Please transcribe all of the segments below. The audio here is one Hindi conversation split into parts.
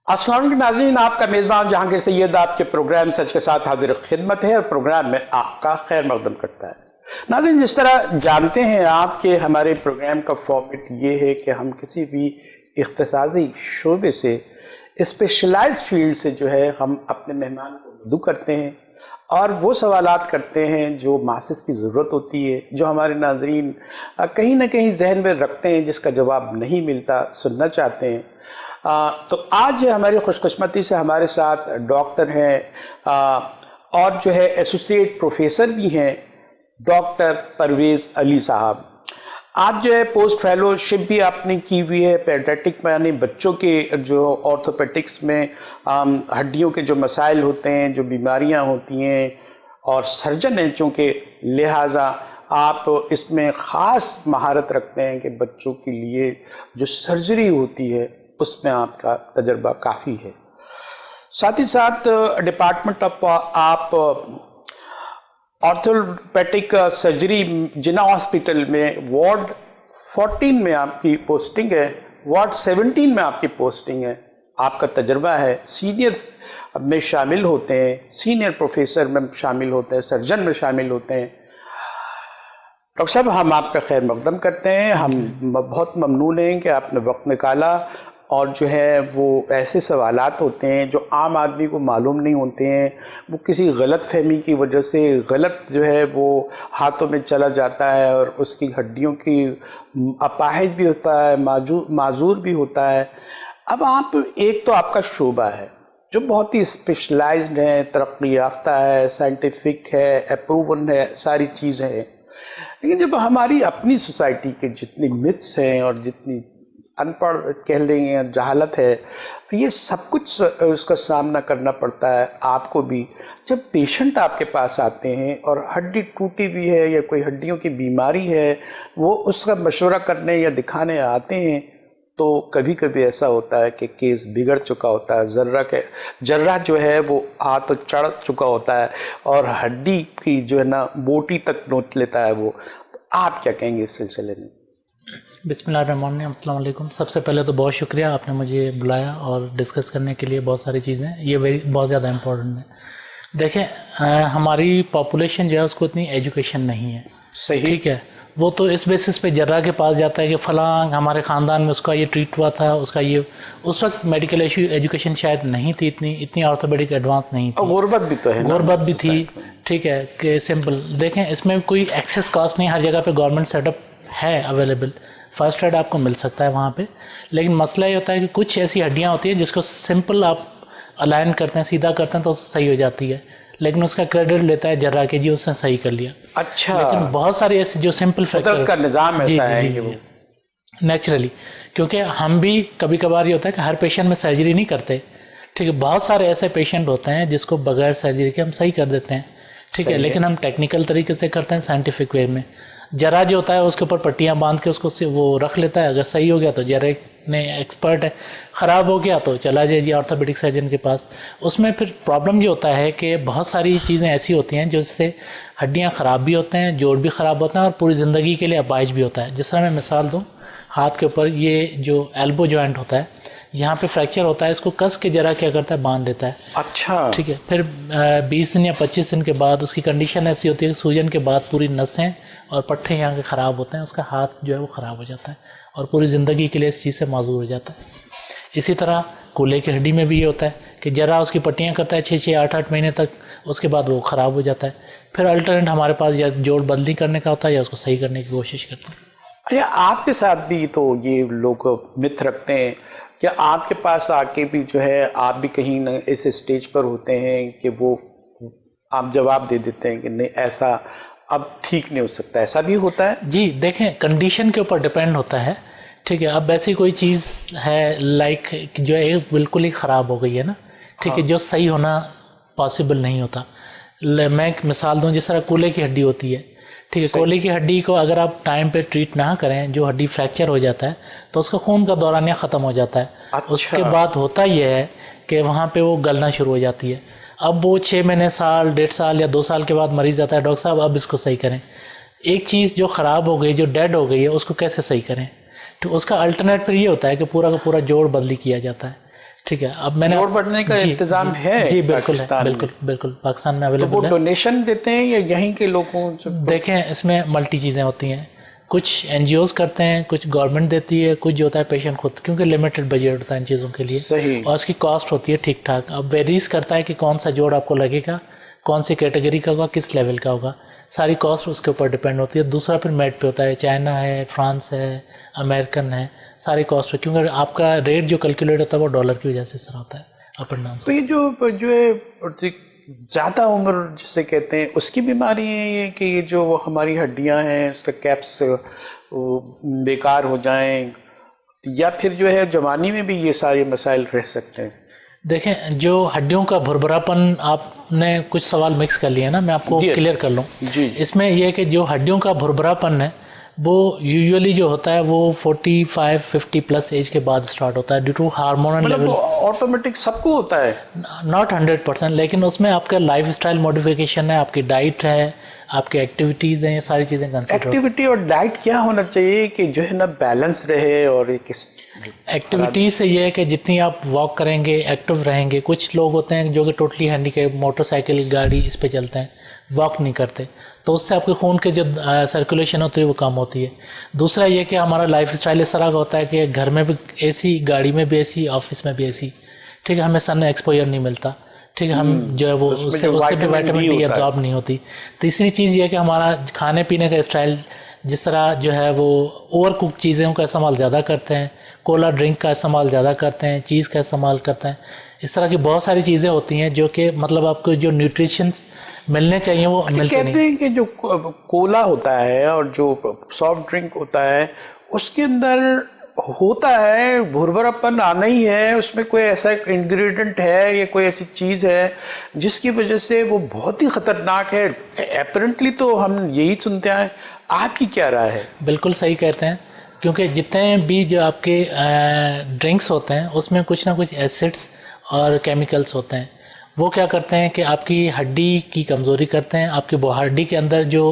अस्सलाम वालेकुम नाज़रीन, आपका मेज़बान जहांगीर सैयद आपके प्रोग्राम सच के साथ हाजिर खिदमत है और प्रोग्राम में आपका खैर मकदम करता है। नाज़रीन, जिस तरह जानते हैं आप कि हमारे प्रोग्राम का फॉर्मेट ये है कि हम किसी भी इख्तिसासी शोबे से स्पेशलाइज फील्ड से जो है हम अपने मेहमान को मदऊ करते हैं और वो सवालात करते हैं जो मासिस की ज़रूरत होती है, जो हमारे नाज़रीन कहीं ना कहीं जहन में रखते हैं, जिसका जवाब नहीं मिलता, सुनना चाहते हैं। तो आज हमारी खुशकिस्मती से हमारे साथ डॉक्टर हैं और जो है एसोसिएट प्रोफेसर भी हैं, डॉक्टर परवेज़ अली साहब। आज जो है पोस्ट फेलोशिप भी आपने की हुई है पेडियाट्रिक में, यानी बच्चों के जो ऑर्थोपेडिक्स में हड्डियों के जो मसाइल होते हैं, जो बीमारियां होती हैं, और सर्जन हैं चूँकि, लिहाजा आप इसमें ख़ास महारत रखते हैं कि बच्चों के लिए जो सर्जरी होती है उसमें आपका तजर्बा काफ़ी है। साथ ही साथ डिपार्टमेंट ऑफ आप ऑर्थोपेडिक सर्जरी जिना हॉस्पिटल में वार्ड 14 में आपकी पोस्टिंग है, वार्ड 17 में आपकी पोस्टिंग है। आपका तजर्बा है, सीनियर में शामिल होते हैं, सीनियर प्रोफेसर में शामिल होते हैं, सर्जन में शामिल होते हैं। डॉक्टर साहब, हम आपका खैर मकदम करते हैं। हम बहुत ममनून हैं कि आपने वक्त निकाला, और जो है वो ऐसे सवालात होते हैं जो आम आदमी को मालूम नहीं होते हैं, वो किसी गलत फहमी की वजह से गलत जो है वो हाथों में चला जाता है और उसकी हड्डियों की अपाहिज भी होता है, माजूर भी होता है। अब आप, एक तो आपका शोबा है जो बहुत ही स्पेशलाइज्ड है, तरक्की याफ्ता है, साइंटिफिक है, अप्रूवन है, सारी चीज़ें हैं, लेकिन जब हमारी अपनी सोसाइटी के जितनी मिथ्स हैं और जितनी अनपढ़ कह लेंगे या जहालत है, तो ये सब कुछ उसका सामना करना पड़ता है आपको भी। जब पेशेंट आपके पास आते हैं और हड्डी टूटी हुई है या कोई हड्डियों की बीमारी है, वो उसका मशवरा करने या दिखाने आते हैं, तो कभी कभी ऐसा होता है कि केस बिगड़ चुका होता है, जर्रा जो है वो हाथ तो चढ़ चुका होता है और हड्डी की जो है ना बोटी तक नोच लेता है वो। तो आप क्या कहेंगे इस सिलसिले में? बिस्मिल्लाहिर्रहमानिर्रहीम, अस्सलाम वालेकुम। सबसे पहले तो बहुत शुक्रिया, आपने मुझे बुलाया और डिस्कस करने के लिए बहुत सारी चीज़ें, ये बहुत ज़्यादा इम्पोर्टेंट है। देखें, हमारी पॉपुलेशन जो है उसको इतनी एजुकेशन नहीं है। सही, ठीक है, वो तो इस बेसिस पे जर्रा के पास जाता है कि फ़लाँ हमारे ख़ानदान में उसका ये ट्रीट हुआ था, उसका ये, उस वक्त मेडिकल एजुकेशन शायद नहीं थी, इतनी ऑर्थोपेडिक एडवांस नहीं थी, गुर्बत भी तो है, गुर्बत भी थी। ठीक है, कि सिंपल देखें, इसमें कोई एक्सेस कॉस्ट नहीं, हर जगह पे गवर्नमेंट सेटअप है अवेलेबल, फर्स्ट एड आपको मिल सकता है वहाँ पे। लेकिन मसला ये होता है कि कुछ ऐसी हड्डियाँ होती हैं जिसको सिंपल आप अलाइन करते हैं, सीधा करते हैं तो सही हो जाती है, लेकिन उसका क्रेडिट लेता है जर्रा के, जी उसने सही कर लिया। अच्छा, लेकिन बहुत सारे ऐसे जो सिंपल फ्रैक्चर का निज़ाम ऐसा है कि वो नेचुरली, क्योंकि हम भी कभी कभार ये होता है कि हर पेशेंट में सर्जरी नहीं करते। ठीक है, बहुत सारे ऐसे पेशेंट होते हैं जिसको बगैर सर्जरी के हम सही कर देते हैं। ठीक है, लेकिन हम टेक्निकल तरीके से करते हैं, साइंटिफिक वे में। जरा जो होता है उसके ऊपर पट्टियाँ बांध के उसको वो रख लेता है, अगर सही हो गया तो जरा ने एक्सपर्ट है, ख़राब हो गया तो चला जाइए ऑर्थोपेडिक सर्जन के पास। उसमें फिर प्रॉब्लम ये होता है कि बहुत सारी चीज़ें ऐसी होती हैं जिससे हड्डियाँ ख़राब भी होते हैं, जोड़ भी ख़राब होते हैं और पूरी ज़िंदगी के लिए अपाहिज भी होता है। जिस तरह मैं मिसाल दूँ, हाथ के ऊपर ये जो एल्बो जॉइंट होता है, यहाँ पे फ्रैक्चर होता है, इसको कस के जरा क्या करता है, बांध देता है। अच्छा, ठीक है, फिर 20 दिन या 25 दिन के बाद उसकी कंडीशन ऐसी होती है कि सूजन के बाद पूरी नसें और पट्टे यहाँ के ख़राब होते हैं, उसका हाथ जो है वो ख़राब हो जाता है और पूरी ज़िंदगी के लिए इस चीज़ से माजूर हो जाता है। इसी तरह कूल्हे की हड्डी में भी ये होता है कि जरा उसकी पट्टियाँ करता है 6-6, 8-8 महीने तक, उसके बाद वो ख़राब हो जाता है। फिर अल्टरनेट हमारे पास या जोड़ बदली करने का होता है या उसको सही करने की कोशिश करते हैं। अच्छा, आपके साथ भी तो ये लोग मिथ रखते हैं कि आपके पास आके भी जो है आप भी कहीं न इस स्टेज पर होते हैं कि वो आप जवाब दे देते हैं कि नहीं, ऐसा अब ठीक नहीं हो सकता, ऐसा भी होता है? जी देखें, कंडीशन के ऊपर डिपेंड होता है। ठीक है, अब ऐसी कोई चीज़ है लाइक जो है बिल्कुल ही ख़राब हो गई है ना, ठीक है, जो सही होना पॉसिबल नहीं होता। मैं एक मिसाल दूं, जिस तरह कूल्हे की हड्डी होती है, ठीक है, कूल्हे की हड्डी को अगर आप टाइम पे ट्रीट ना करें, जो हड्डी फ्रैक्चर हो जाता है तो उसका खून का दौरानिया ख़त्म हो जाता है। अच्छा। उसके बाद होता यह है कि वहाँ पे वो गलना शुरू हो जाती है। अब वो 6 महीने, साल, 1.5 साल या 2 साल के बाद मरीज़ आता है, डॉक्टर साहब अब इसको सही करें। एक चीज़ जो ख़राब हो गई, जो डेड हो गई है, उसको कैसे सही करें? तो उसका अल्टरनेट फिर ये होता है कि पूरा का पूरा जोड़ बदली किया जाता है। ठीक है। अब मैंने जोड़ बढ़ने का इंतजाम है जी बिल्कुल है, पाकिस्तान में? बिल्कुल पाकिस्तान में तो वो अवेलेबल है। डोनेशन देते हैं या यहीं के लोगों से? देखें इसमें मल्टी चीज़ें होती हैं, कुछ एनजीओज करते हैं, कुछ गवर्नमेंट देती है, कुछ जो होता है पेशेंट खुद, क्योंकि लिमिटेड बजट होता है इन चीज़ों के लिए। सही। और उसकी कॉस्ट होती है ठीक ठाक। अब वेरीज करता है कि कौन सा जोड़ आपको लगेगा, कौन सी कैटेगरी का होगा, किस लेवल का होगा, सारी कॉस्ट उसके ऊपर डिपेंड होती है। दूसरा फिर मेड पे होता है, चाइना है, फ्रांस है, अमेरिकन है, सारी कॉस्ट पे, क्योंकि आपका रेट जो कैलकुलेट होता है वो डॉलर की वजह से सर होता है अप एंड डाउन। तो ये जो है ज़्यादा उम्र जिसे कहते हैं उसकी बीमारी है ये, कि ये जो हमारी हड्डियां हैं उसका कैप्स बेकार हो जाएं, या फिर जो है जवानी में भी ये सारे मसाइल रह सकते हैं? देखें जो हड्डियों का भुरभुरापन, आपने कुछ सवाल मिक्स कर लिए ना, मैं आपको क्लियर कर लूँ। जी। इसमें यह है कि जो हड्डियों का भुरभुरापन है वो यूजुअली जो होता है वो 45-50 प्लस एज के बाद स्टार्ट होता है due to hormonal level. Automatic सबको होता है? नॉट 100%, लेकिन उसमें आपका लाइफ स्टाइल मॉडिफिकेशन है, आपकी डाइट है, आपकी एक्टिविटीज़ हैं, ये सारी चीज़ें कंसिडर। एक्टिविटी और डाइट क्या होना चाहिए कि जो है ना बैलेंस रहे? और एक्टिविटीज से ये है कि जितनी आप वॉक करेंगे, एक्टिव रहेंगे। कुछ लोग होते हैं जो कि टोटली हैंडीकैप, मोटरसाइकिल, गाड़ी इस पे चलते हैं, वॉक नहीं करते, तो उससे आपके खून के जो सर्कुलेशन होती है वो कम होती है। दूसरा ये कि हमारा लाइफ स्टाइल इस तरह का होता है कि घर में भी एसी, गाड़ी में भी एसी, ऑफिस में भी एसी, ठीक है, हमें सन एक्सपोजर नहीं मिलता, ठीक है, हम जो है वो उससे भी विटामिन डी एब्जॉर्ब नहीं होती। तीसरी चीज़ ये है कि हमारा खाने पीने का स्टाइल जिस तरह जो है वो ओवर कुक चीज़ों का इस्तेमाल ज़्यादा करते हैं, कोला ड्रिंक का इस्तेमाल ज़्यादा करते हैं, चीज़ का इस्तेमाल करते हैं, इस तरह की बहुत सारी चीज़ें होती हैं जो कि मतलब आपको जो न्यूट्रिशन मिलने चाहिए वो मिलते नहीं। कहते हैं कि जो कोला होता है और जो सॉफ्ट ड्रिंक होता है उसके अंदर होता है भुरभुरापन आना ही है, उसमें कोई ऐसा इंग्रेडिएंट है या कोई ऐसी चीज़ है जिसकी वजह से वो बहुत ही खतरनाक है? अपरेंटली तो हम यही सुनते हैं, आपकी क्या राय है? बिल्कुल सही कहते हैं, क्योंकि जितने भी जो आपके ड्रिंक्स होते हैं उसमें कुछ ना कुछ एसिड्स और केमिकल्स होते हैं। वो क्या करते हैं कि आपकी हड्डी की कमज़ोरी करते हैं, आपकी हड्डी के अंदर जो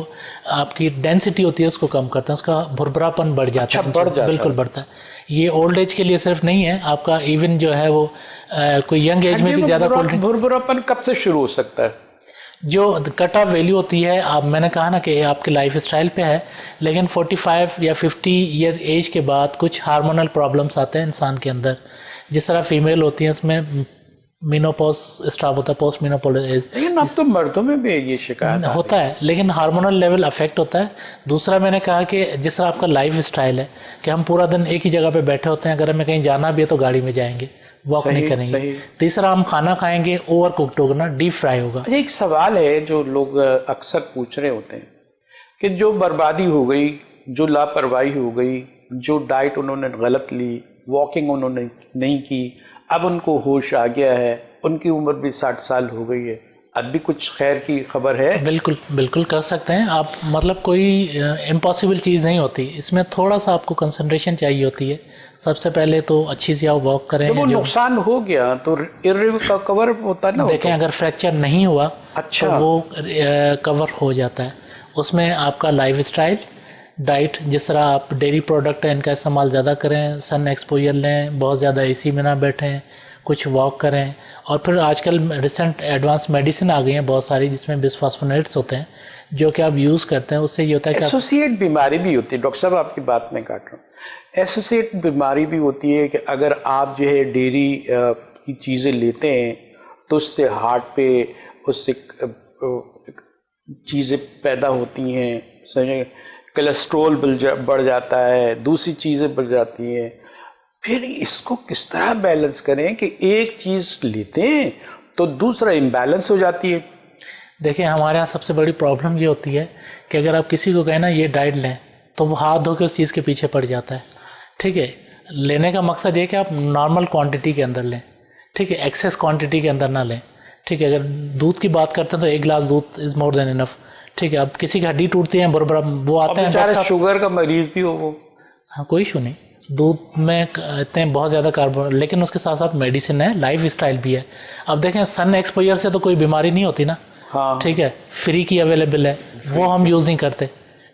आपकी डेंसिटी होती है उसको कम करते हैं, उसका भुरभुरापन बढ़ जाता है। बढ़ जाता बिल्कुल बढ़ता है। ये ओल्ड एज के लिए सिर्फ नहीं है, आपका इवन जो है वो कोई यंग एज में भी ज़्यादा भुरभुरापन कब से शुरू हो सकता है? जो कट ऑफ वैल्यू होती है, आप मैंने कहा ना कि आपके लाइफ स्टाइल पे है, लेकिन 45 या 50 ईयर एज के बाद कुछ हार्मोनल प्रॉब्लम्स आते हैं इंसान के अंदर। जिस तरह फीमेल होती हैं उसमें मीनोपॉज स्टार्ट होता है, पोस्ट मीनोपॉज एज। लेकिन अब तो मर्दों में भी ये शिकायत होता है, लेकिन हार्मोनल लेवल अफेक्ट होता है। दूसरा मैंने कहा कि जिस तरह आपका लाइफ स्टाइल है कि हम पूरा दिन एक ही जगह पे बैठे होते हैं, अगर हमें कहीं जाना भी है तो गाड़ी में जाएंगे, वॉक नहीं करेंगे। तीसरा हम खाना खाएंगे ओवर कुक्ड होगा ना, डीप फ्राई होगा। एक सवाल है जो लोग अक्सर पूछ रहे होते हैं कि जो बर्बादी हो गई, जो लापरवाही हो गई, जो डाइट उन्होंने गलत ली, वॉकिंग उन्होंने नहीं की, अब उनको होश आ गया है, उनकी उम्र भी 60 साल हो गई है, अब भी कुछ खैर की खबर है? बिल्कुल बिल्कुल कर सकते हैं आप, मतलब कोई इम्पॉसिबल चीज़ नहीं होती इसमें। थोड़ा सा आपको कंसंट्रेशन चाहिए होती है। सबसे पहले तो अच्छी सी आप वॉक करें। वो नुकसान हो गया तो कवर होता है ना? देखें अगर फ्रैक्चर नहीं हुआ अच्छा तो वो कवर हो जाता है। उसमें आपका लाइफ स्टाइल, डाइट, जिस तरह आप डेयरी प्रोडक्ट है इनका इस्तेमाल ज़्यादा करें, सन एक्सपोजर लें, बहुत ज़्यादा एसी में ना बैठें, कुछ वॉक करें। और फिर आजकल रिसेंट एडवांस मेडिसिन आ गई हैं बहुत सारी जिसमें बिस्फॉस्फोनेट्स होते हैं जो कि आप यूज़ करते हैं। उससे ये होता है कि एसोसिएट बीमारी भी होती है। डॉक्टर साहब आपकी बात में काट रहा हूँ, एसोसिएट बीमारी भी होती है कि अगर आप जो है डेयरी की चीज़ें लेते हैं तो उससे हार्ट पे उससे चीज़ें पैदा होती हैं, समझे, कोलेस्ट्रॉल बढ़ जाता है, दूसरी चीज़ें बढ़ जाती हैं। फिर इसको किस तरह बैलेंस करें कि एक चीज़ लेते हैं तो दूसरा इम्बैलेंस हो जाती है? देखिए हमारे यहाँ सबसे बड़ी प्रॉब्लम ये होती है कि अगर आप किसी को कहें ना ये डाइट लें तो वो हाथ धो के उस चीज़ के पीछे पड़ जाता है। ठीक है, लेने का मकसद ये कि आप नॉर्मल क्वांटिटी के अंदर लें, ठीक है, एक्सेस क्वांटिटी के अंदर ना लें। ठीक है, अगर दूध की बात करते हैं तो 1 गिलास दूध इज़ मोर देन इनफ। ठीक है, अब किसी की हड्डी टूटती है बराबर वो आते हैं, शुगर का मरीज भी हो वो, हाँ कोई इशू नहीं, दूध में इतने बहुत ज़्यादा कार्बोहाइड्रेट, लेकिन उसके साथ साथ मेडिसिन है, लाइफ स्टाइल भी है। अब देखें सन एक्सपोजर से तो कोई बीमारी नहीं होती ना। हाँ। ठीक है, फ्री की अवेलेबल है, वो हम यूज़ नहीं करते।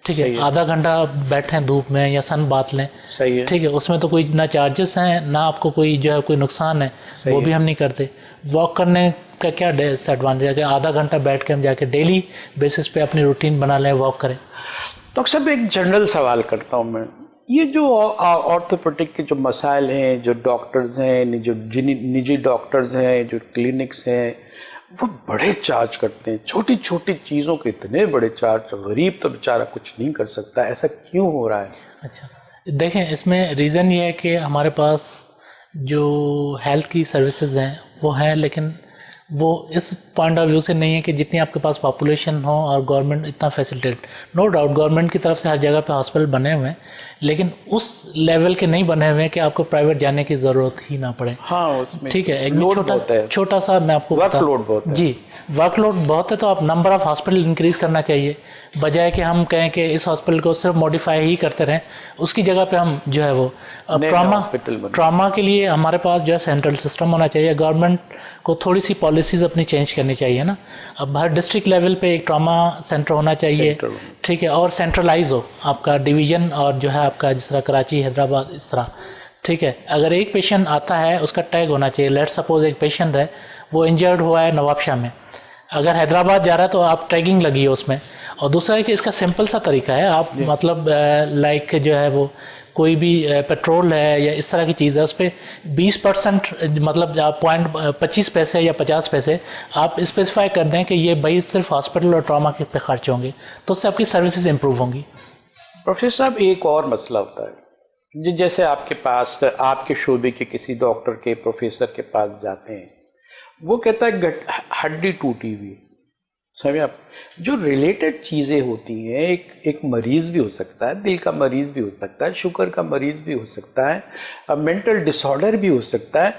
ठीक है, आधा घंटा बैठें धूप में या सन बात लें, सही है, ठीक है, उसमें तो कोई ना चार्जेस हैं ना आपको कोई जो है कोई नुकसान है, वो भी हम नहीं करते। वॉक करने का क्या डिसएडवांटेज है कि आधा घंटा बैठ के हम जाके डेली बेसिस पे अपनी रूटीन बना लें, वॉक करें। डॉक्टर साहब एक जनरल सवाल करता हूँ मैं, ये जो ऑर्थोपेडिक के जो मसाइल हैं, जो डॉक्टर्स हैं, जो निजी डॉक्टर्स हैं, जो क्लिनिक्स हैं, वो बड़े चार्ज करते हैं, छोटी छोटी चीज़ों के इतने बड़े चार्ज, गरीब तो बेचारा कुछ नहीं कर सकता, ऐसा क्यों हो रहा है? अच्छा, देखें, इसमें रीज़न ये है कि हमारे पास जो हेल्थ की सर्विसेज हैं वो हैं, लेकिन वो इस पॉइंट ऑफ व्यू से नहीं है कि जितनी आपके पास पॉपुलेशन हो और गवर्नमेंट इतना फैसिलिटेट, नो डाउट गवर्नमेंट की तरफ से हर जगह पे हॉस्पिटल बने हुए हैं, लेकिन उस लेवल के नहीं बने हुए हैं कि आपको प्राइवेट जाने की ज़रूरत ही ना पड़े। हाँ, उसमें ठीक है, एक छोटा सा मैं आपको वर्कलोड बहुत है। जी, वर्कलोड बहुत है, तो आप नंबर ऑफ हॉस्पिटल इंक्रीज करना चाहिए, बजाय कि हम कहें कि इस हॉस्पिटल को सिर्फ मॉडिफाई ही करते रहें, उसकी जगह पे हम जो है वो ट्रॉमा के लिए हमारे पास जो है सेंट्रल सिस्टम होना चाहिए। गवर्नमेंट को थोड़ी सी पॉलिसीज अपनी चेंज करनी चाहिए ना। अब हर डिस्ट्रिक्ट लेवल पे एक ट्रॉमा सेंटर होना चाहिए, ठीक है, और सेंट्रलाइज हो आपका डिवीज़न, और जो है आपका जिस तरह कराची, हैदराबाद, इस तरह, ठीक है। अगर एक पेशेंट आता है उसका टैग होना चाहिए। लेट्स सपोज एक पेशेंट है, वो इंजर्ड हुआ है नवाबशाह में, अगर हैदराबाद जा रहा है तो आप टैगिंग लगी है उसमें। और दूसरा है कि इसका सिंपल सा तरीका है, आप मतलब लाइक जो है वो कोई भी पेट्रोल है या इस तरह की चीज़ है, उस पर 20% मतलब 25 पैसे या 50 पैसे आप स्पेसिफाई कर दें कि ये भाई सिर्फ हॉस्पिटल और ट्रॉमा के पे खर्च होंगे, तो उससे आपकी सर्विसेज इंप्रूव होंगी। प्रोफेसर साहब, एक और मसला होता है, जैसे आपके पास आपके शोबे के किसी डॉक्टर के, प्रोफेसर के पास जाते हैं, वो कहता है हड्डी टूटी हुई, समझे आप, जो रिलेटेड चीज़ें होती हैं, एक मरीज़ भी हो सकता है, दिल का मरीज़ भी हो सकता है, शुगर का मरीज़ भी हो सकता है, मेंटल डिसऑर्डर भी हो सकता है,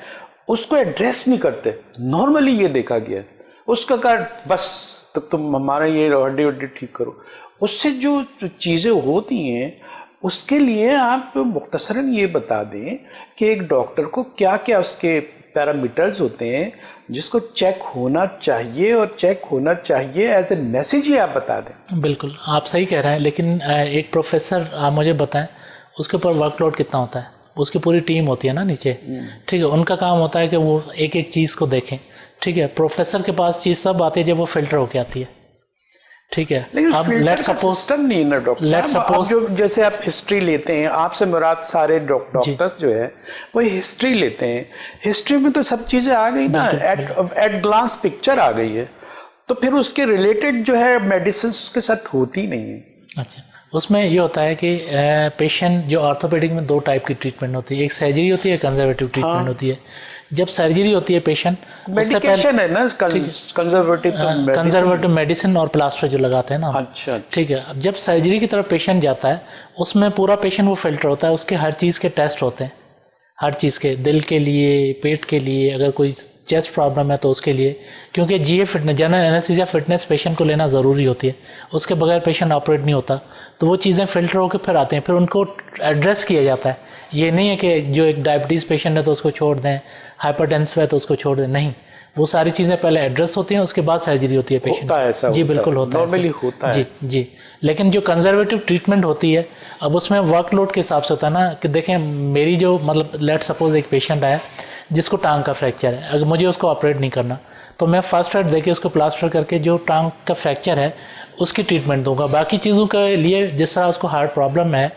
उसको एड्रेस नहीं करते। नॉर्मली ये देखा गया है, उसका कहा बस तो तुम हमारा ये हड्डी वड्डी ठीक करो। उससे जो चीज़ें होती हैं उसके लिए आप मुख्तसरन ये बता दें कि एक डॉक्टर को क्या क्या उसके पैरामीटर्स होते हैं जिसको चेक होना चाहिए, और चेक होना चाहिए एज ए मैसेज ही आप बता दें। बिल्कुल, आप सही कह रहे हैं, लेकिन एक प्रोफेसर आप मुझे बताएं उसके ऊपर वर्कलोड कितना होता है? उसकी पूरी टीम होती है ना नीचे, ठीक है, उनका काम होता है कि वो एक एक चीज़ को देखें, ठीक है। प्रोफेसर के पास चीज़ सब आती है जब वो फिल्टर होके आती है, ठीक है। लेकिन अब लेट्स सपोज नहीं ना डॉक्टर, लेट्स सपोज जो जैसे आप हिस्ट्री लेते हैं, आपसे मुराद सारे डॉक्टर्स जो है वो हिस्ट्री लेते हैं, हिस्ट्री में तो सब चीजें आ गई ना, एट ग्लांस पिक्चर आ गई है, तो फिर उसके रिलेटेड जो है मेडिसिन उसके साथ होती नहीं है। अच्छा, उसमें ये होता है कि पेशेंट जो ऑर्थोपेडिक में 2 टाइप की ट्रीटमेंट होती है, एक सर्जरी होती है, कंजर्वेटिव ट्रीटमेंट होती है। जब सर्जरी होती है पेशेंट मेडिकेशन है ना, कंजर्वेटिव मेडिसिन और प्लास्टर जो लगाते हैं ना, अच्छा, ठीक है। अब जब सर्जरी की तरफ पेशेंट जाता है, उसमें पूरा पेशेंट वो फिल्टर होता है, उसके हर चीज़ के टेस्ट होते हैं, हर चीज़ के, दिल के लिए, पेट के लिए, अगर कोई चेस्ट प्रॉब्लम है तो उसके लिए, क्योंकि GA fitness, general anaesthesia fitness patient को लेना ज़रूरी होती है, उसके बगैर पेशेंट ऑपरेट नहीं होता। तो वो चीज़ें फिल्टर होकर फिर आते हैं, फिर उनको एड्रेस किया जाता है। ये नहीं है कि जो एक डायबिटीज़ पेशेंट है तो उसको छोड़ दें, हाइपरटेंसिव है तो उसको छोड़ दें, नहीं, वो सारी चीज़ें पहले एड्रेस होती हैं, उसके बाद सर्जरी होती है पेशेंट। जी बिल्कुल होता है, नॉर्मली होता है। जी जी। लेकिन जो कंजर्वेटिव ट्रीटमेंट होती है, अब उसमें वर्कलोड के हिसाब से होता है ना, कि देखें मेरी जो मतलब लेट सपोज एक पेशेंट आया जिसको टांग का फ्रैक्चर है, अगर मुझे उसको ऑपरेट नहीं करना तो मैं फर्स्ट एड देके उसको प्लास्टर करके जो टांग का फ्रैक्चर है उसकी ट्रीटमेंट दूंगा। बाकी चीज़ों के लिए जिस तरह उसको हार्ट प्रॉब्लम है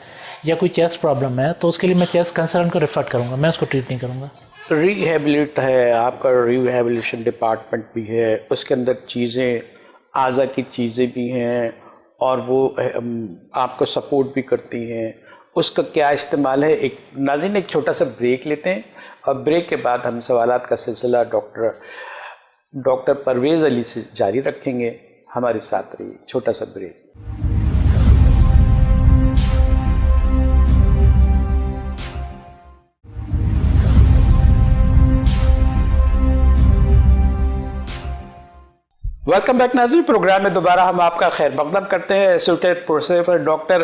या कोई चेस्ट प्रॉब्लम है तो उसके लिए मैं चेस्ट कंसर्न को रेफर करूँगा, मैं उसको ट्रीट नहीं करूँगा। रिहेबिलिट है आपका, रिहेबिलिटेशन डिपार्टमेंट भी है, उसके अंदर चीज़ें आज़ा की चीज़ें भी हैं और वो आपको सपोर्ट भी करती हैं, उसका क्या इस्तेमाल है। एक नाज़रीन एक छोटा सा ब्रेक लेते हैं और ब्रेक के बाद हम सवालात का सिलसिला डॉक्टर परवेज़ अली से जारी रखेंगे। हमारे साथ रहिए, छोटा सा ब्रेक। वेलकम बैक नाज़रीन, प्रोग्राम में दोबारा हम आपका खैर मकदम करते हैं। Associate professor doctor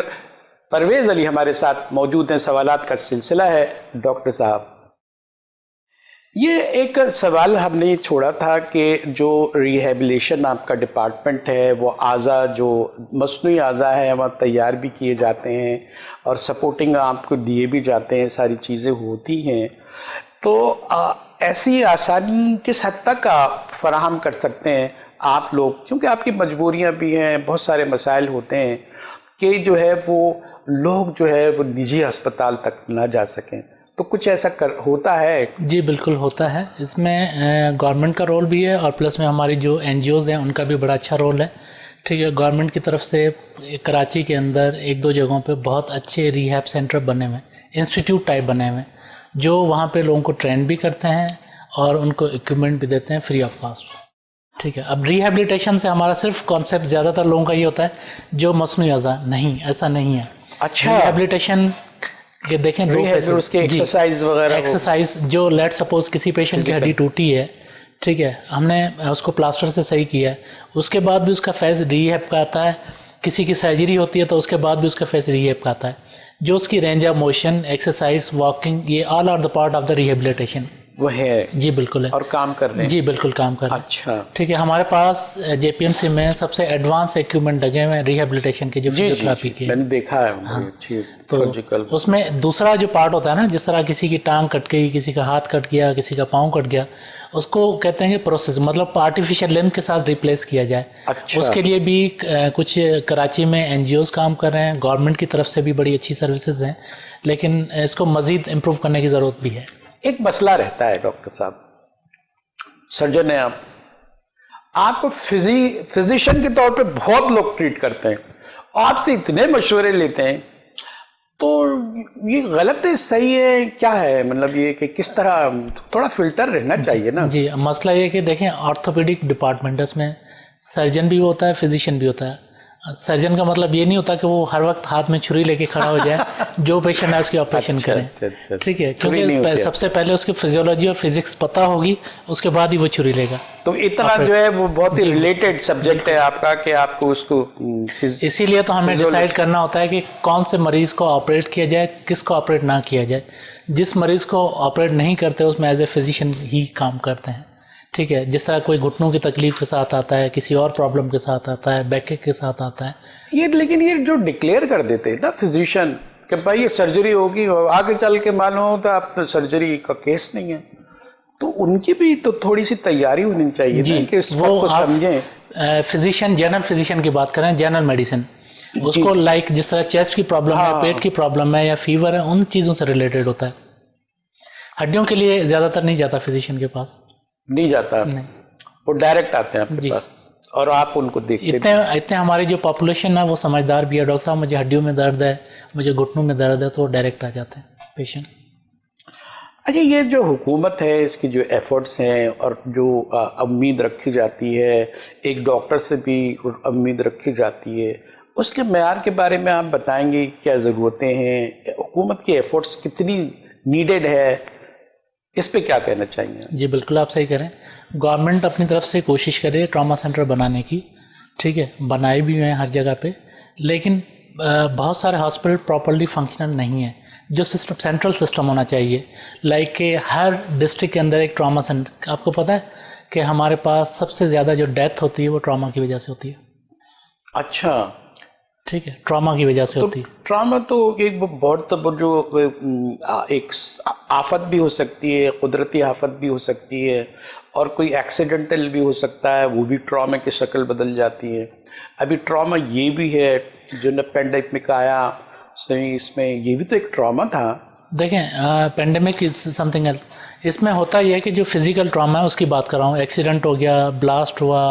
Parvez Ali हमारे साथ मौजूद हैं। सवालात का सिलसिला है। डॉक्टर साहब, ये एक सवाल हमने छोड़ा था कि जो रिहेबिलिटेशन आपका डिपार्टमेंट है वो आज़ा जो मसनूई आज़ा है वहाँ तैयार भी किए जाते हैं और सपोर्टिंग आपको दिए भी जाते हैं, सारी चीज़ें होती हैं। तो ऐसी आसानी किस हद तक आप फराहम कर सकते हैं आप लोग, क्योंकि आपकी मजबूरियां भी हैं, बहुत सारे मसाइल होते हैं कि जो है वो लोग जो है वो निजी अस्पताल तक ना जा सकें, तो कुछ ऐसा होता है? जी बिल्कुल होता है। इसमें गवर्नमेंट का रोल भी है और प्लस में हमारी जो एनजीओज़ हैं उनका भी बड़ा अच्छा रोल है। ठीक है, गवर्नमेंट की तरफ से कराची के अंदर एक दो जगहों पे बहुत अच्छे रिहैब सेंटर बने हुए, इंस्टीट्यूट टाइप बने हुए, जो वहाँ पे लोगों को ट्रेन भी करते हैं और उनको इक्विपमेंट भी देते हैं फ्री ऑफ कॉस्ट। ठीक है, अब रिहैबिलिटेशन से हमारा सिर्फ कॉन्सेप्ट ज़्यादातर लोगों का ये होता है जो मसनूई अज़ा, नहीं, ऐसा नहीं है। अच्छा, रिहैबिलिटेशन के देखें दो फेसेस, उसके एक्सरसाइज वगैरह, एक्सरसाइज जो लेट सपोज किसी पेशेंट की हड्डी टूटी है, ठीक है, हमने उसको प्लास्टर से सही किया है, उसके बाद भी उसका फेज रीहैब का आता है। किसी की सर्जरी होती है तो उसके बाद भी उसका फेज रीहैब का आता है। जो उसकी range of motion, exercise, walking, ये all are the part of the rehabilitation. वो है जी बिल्कुल है, और काम कर रहे हैं। जी बिल्कुल काम कर रहे हैं। अच्छा, ठीक है, हमारे पास जेपीएमसी में सबसे एडवांस इक्विपमेंट लगे हुए हैं रिहेबिलिटेशन के, जो फिजियोथेरेपी के, मैंने देखा है। हाँ, तो उसमें दूसरा जो पार्ट होता है ना, जिस तरह किसी की टांग कट गई, किसी का हाथ कट गया, किसी का पाँव कट गया, उसको कहते हैं कि प्रोसेस, मतलब आर्टिफिशियल लिम्ब के साथ रिप्लेस किया जाए। अच्छा। उसके लिए भी कुछ कराची में एनजीओज काम कर रहे हैं, गवर्नमेंट की तरफ से भी बड़ी अच्छी सर्विसेज हैं, लेकिन इसको मजीद इम्प्रूव करने की ज़रूरत भी है। एक मसला रहता है डॉक्टर साहब, सर्जन है आप फिजिशियन के तौर पे बहुत लोग ट्रीट करते हैं, आपसे इतने मशवरे लेते हैं, तो ये गलत है, सही है, क्या है? मतलब ये कि किस तरह थोड़ा फिल्टर रहना चाहिए ना। जी, मसला ये कि देखें, ऑर्थोपेडिक डिपार्टमेंट, उसमें सर्जन भी होता है, फिजिशियन भी होता है। सर्जन का मतलब ये नहीं होता कि वो हर वक्त हाथ में छुरी लेके खड़ा हो जाए, जो पेशेंट है उसकी ऑपरेशन करें। ठीक है, क्योंकि सबसे पहले उसकी फिजियोलॉजी और फिजिक्स पता होगी, उसके बाद ही वो छुरी लेगा। तो इतना जो है वो बहुत ही रिलेटेड सब्जेक्ट है आपका कि आपको उसको, इसीलिए तो हमें डिसाइड करना होता है कि कौन से मरीज को ऑपरेट किया जाए, किसको ऑपरेट ना किया जाए। जिस मरीज को ऑपरेट नहीं करते उसमें एज ए फिजिशियन ही काम करते हैं। ठीक है, जिस तरह कोई घुटनों की तकलीफ के साथ आता है, किसी और प्रॉब्लम के साथ आता है, बैकेक के साथ आता है ये, लेकिन ये जो डिक्लेयर कर देते हैं ना फिजिशियन कि भाई ये सर्जरी होगी, आगे चल के मालूम हो तो आप सर्जरी का केस नहीं है, तो उनकी भी तो थोड़ी सी तैयारी होनी चाहिए जी, कि इस वो को समझें। फिजिशियन, जनरल फिजिशियन की बात करें, जनरल मेडिसिन, उसको लाइक जिस तरह चेस्ट की प्रॉब्लम है, पेट की प्रॉब्लम है या फीवर है, उन चीज़ों से रिलेटेड होता है। हड्डियों के लिए ज़्यादातर नहीं जाता फिजिशियन के पास, नहीं जाता, नहीं, वो डायरेक्ट आते हैं आपके पास और आप उनको देखते हैं। इतने हमारी जो पॉपुलेशन है वो समझदार भी है, डॉक्टर साहब मुझे हड्डियों में दर्द है, मुझे घुटनों में दर्द है, तो डायरेक्ट आ जाते हैं पेशेंट। अच्छा, ये जो हुकूमत है इसकी जो एफर्ट्स हैं और जो उम्मीद रखी जाती है, एक डॉक्टर से भी उम्मीद रखी जाती है, उसके मेयार के बारे में आप बताएंगे, क्या ज़रूरतें हैं, हुकूमत की एफर्ट्स कितनी नीडेड है, इस पे क्या कहना चाहिए? जी बिल्कुल, आप सही करें। गवर्नमेंट अपनी तरफ से कोशिश करे ट्रॉमा सेंटर बनाने की, ठीक है, बनाए भी हैं हर जगह पे, लेकिन बहुत सारे हॉस्पिटल प्रॉपर्ली फंक्शनल नहीं है। जो सिस्टम, सेंट्रल सिस्टम होना चाहिए, लाइक कि हर डिस्ट्रिक्ट के अंदर एक ट्रॉमा सेंटर। आपको पता है कि हमारे पास सबसे ज़्यादा जो डेथ होती है वो ट्रॉमा की वजह से होती है। अच्छा, ठीक है, ट्रॉमा की वजह से होती है। ट्रॉमा तो एक बहुत जो एक आफत भी हो सकती है, कुदरती आफत भी हो सकती है, और कोई एक्सीडेंटल भी हो सकता है, वो भी ट्रॉमा की शक्ल बदल जाती है। अभी ट्रॉमा ये भी है जो न पेंडेमिक आया, इसमें ये भी तो एक ट्रॉमा था। देखें, पेंडेमिक इज समथिंग एल्स। इसमें होता यह है कि जो फिजिकल ट्रॉमा है उसकी बात कर रहा हूँ, एक्सीडेंट हो गया, ब्लास्ट हुआ,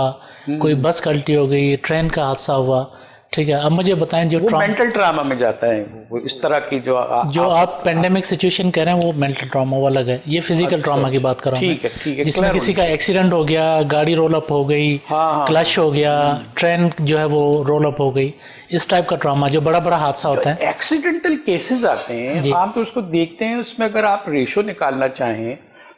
कोई बस कल्टी हो गई, ट्रेन का हादसा हुआ, ठीक है। अब मुझे बताएं, जो मेंटल ट्रॉमा में जाता है, वो इस तरह की जो आप पेंडेमिक सिचुएशन कह रहे हैं वो मेंटल ट्रॉमा वो अलग है, ये फिजिकल ट्रॉमा की बात कर रहा हूँ। ठीक है, जिसमें किसी का एक्सीडेंट हो गया, गाड़ी रोल अप हो गई, क्लश हो गया, ट्रेन जो है वो रोल अप हो गई, इस टाइप का ट्रॉमा जो बड़ा बड़ा हादसा होता है। एक्सीडेंटल केसेस आते हैं, आप तो उसको देखते हैं, उसमें अगर आप रेशो निकालना चाहें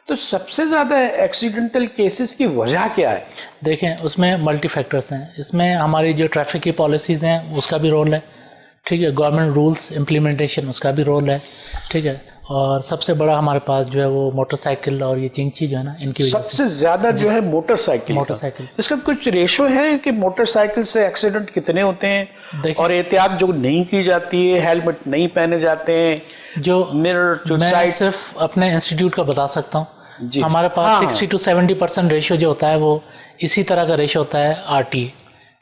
तो सबसे ज़्यादा एक्सीडेंटल केसेस की वजह क्या है? देखें, उसमें मल्टी फैक्टर्स हैं। इसमें हमारी जो ट्रैफिक की पॉलिसीज़ हैं उसका भी रोल है, ठीक है, गवर्नमेंट रूल्स इम्प्लीमेंटेशन उसका भी रोल है, ठीक है, और सबसे बड़ा हमारे पास जो है वो मोटरसाइकिल और ये चिंची जो है ना, इनकी वजह से सबसे ज्यादा जो है मोटरसाइकिल। इसका कुछ रेशो है कि मोटरसाइकिल से एक्सीडेंट कितने होते हैं, और एहतियात जो नहीं की जाती है, हेलमेट नहीं पहने जाते हैं, जो मैं सिर्फ अपने इंस्टीट्यूट का बता सकता हूँ। हमारे पास 60 to 70% रेशो जो होता है वो इसी तरह का रेशो होता है RT,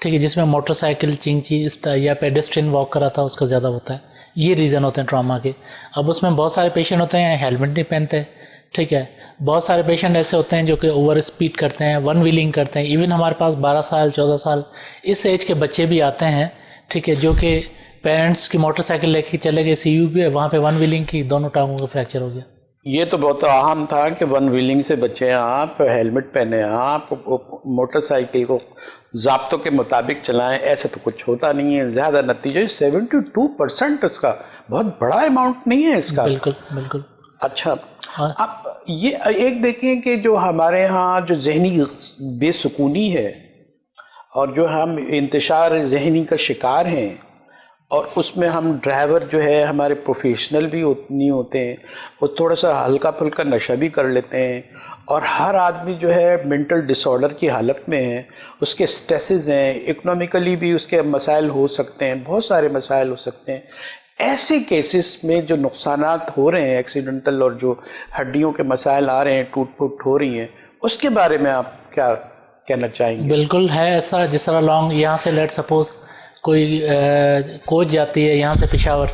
ठीक है, जिसमें मोटरसाइकिल, चिंची या पेडेस्ट्रियन वॉक करा था उसका ज़्यादा होता है। ये रीज़न होते हैं ट्रॉमा के। अब उसमें बहुत सारे पेशेंट होते हैं हेलमेट नहीं पहनते, ठीक है, बहुत सारे पेशेंट ऐसे होते हैं जो कि ओवर स्पीड करते हैं, वन व्हीलिंग करते हैं। इवन हमारे पास 12 साल 14 साल इस एज के बच्चे भी आते हैं, ठीक है, जो कि पेरेंट्स की मोटरसाइकिल लेके चले गए CU पे, वहाँ पे वन व्हीलिंग की, दोनों टांगों का फ्रैक्चर हो गया। ये तो बहुत अहम था कि वन व्हीलिंग से बचे आप, हेलमेट पहने आप, मोटरसाइकिल को ज़ाब्तों के मुताबिक चलाएं। ऐसे तो कुछ होता नहीं है। ज़्यादा नतीजे 72% इसका बहुत बड़ा अमाउंट नहीं है इसका। बिल्कुल बिल्कुल। अच्छा, आप ये एक देखें कि जो हमारे यहाँ जो जहनी बेसुकूनी है और जो हम इंतशार जहनी का शिकार हैं, और उसमें हम ड्राइवर जो है हमारे प्रोफेशनल भी नहीं होते हैं, वो थोड़ा सा हल्का फुल्का नशा भी कर लेते हैं, और हर आदमी जो है मेंटल डिसऑर्डर की हालत में है, उसके स्ट्रेसेस हैं, इकोनॉमिकली भी उसके मसाइल हो सकते हैं, बहुत सारे मसाइल हो सकते हैं। ऐसे केसेस में जो नुकसानात हो रहे हैं एक्सीडेंटल, और जो हड्डियों के मसाइल आ रहे हैं, टूट फूट हो रही हैं, उसके बारे में आप क्या कहना चाहेंगे? बिल्कुल है ऐसा। जिस तरह लॉन्ग यहाँ से लेट सपोज कोई कोच जाती है यहाँ से पेशावर,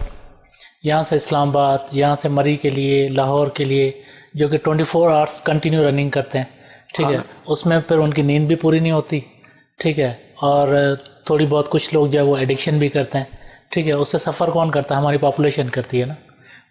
यहाँ से इस्लामाबाद, यहाँ से मरी के लिए, लाहौर के लिए, जो कि 24 आवर्स कंटिन्यू रनिंग करते हैं, ठीक है, उसमें फिर उनकी नींद भी पूरी नहीं होती, ठीक है, और थोड़ी बहुत कुछ लोग जो है वो एडिक्शन भी करते हैं, ठीक है। उससे सफ़र कौन करता है? हमारी पॉपुलेशन करती है ना,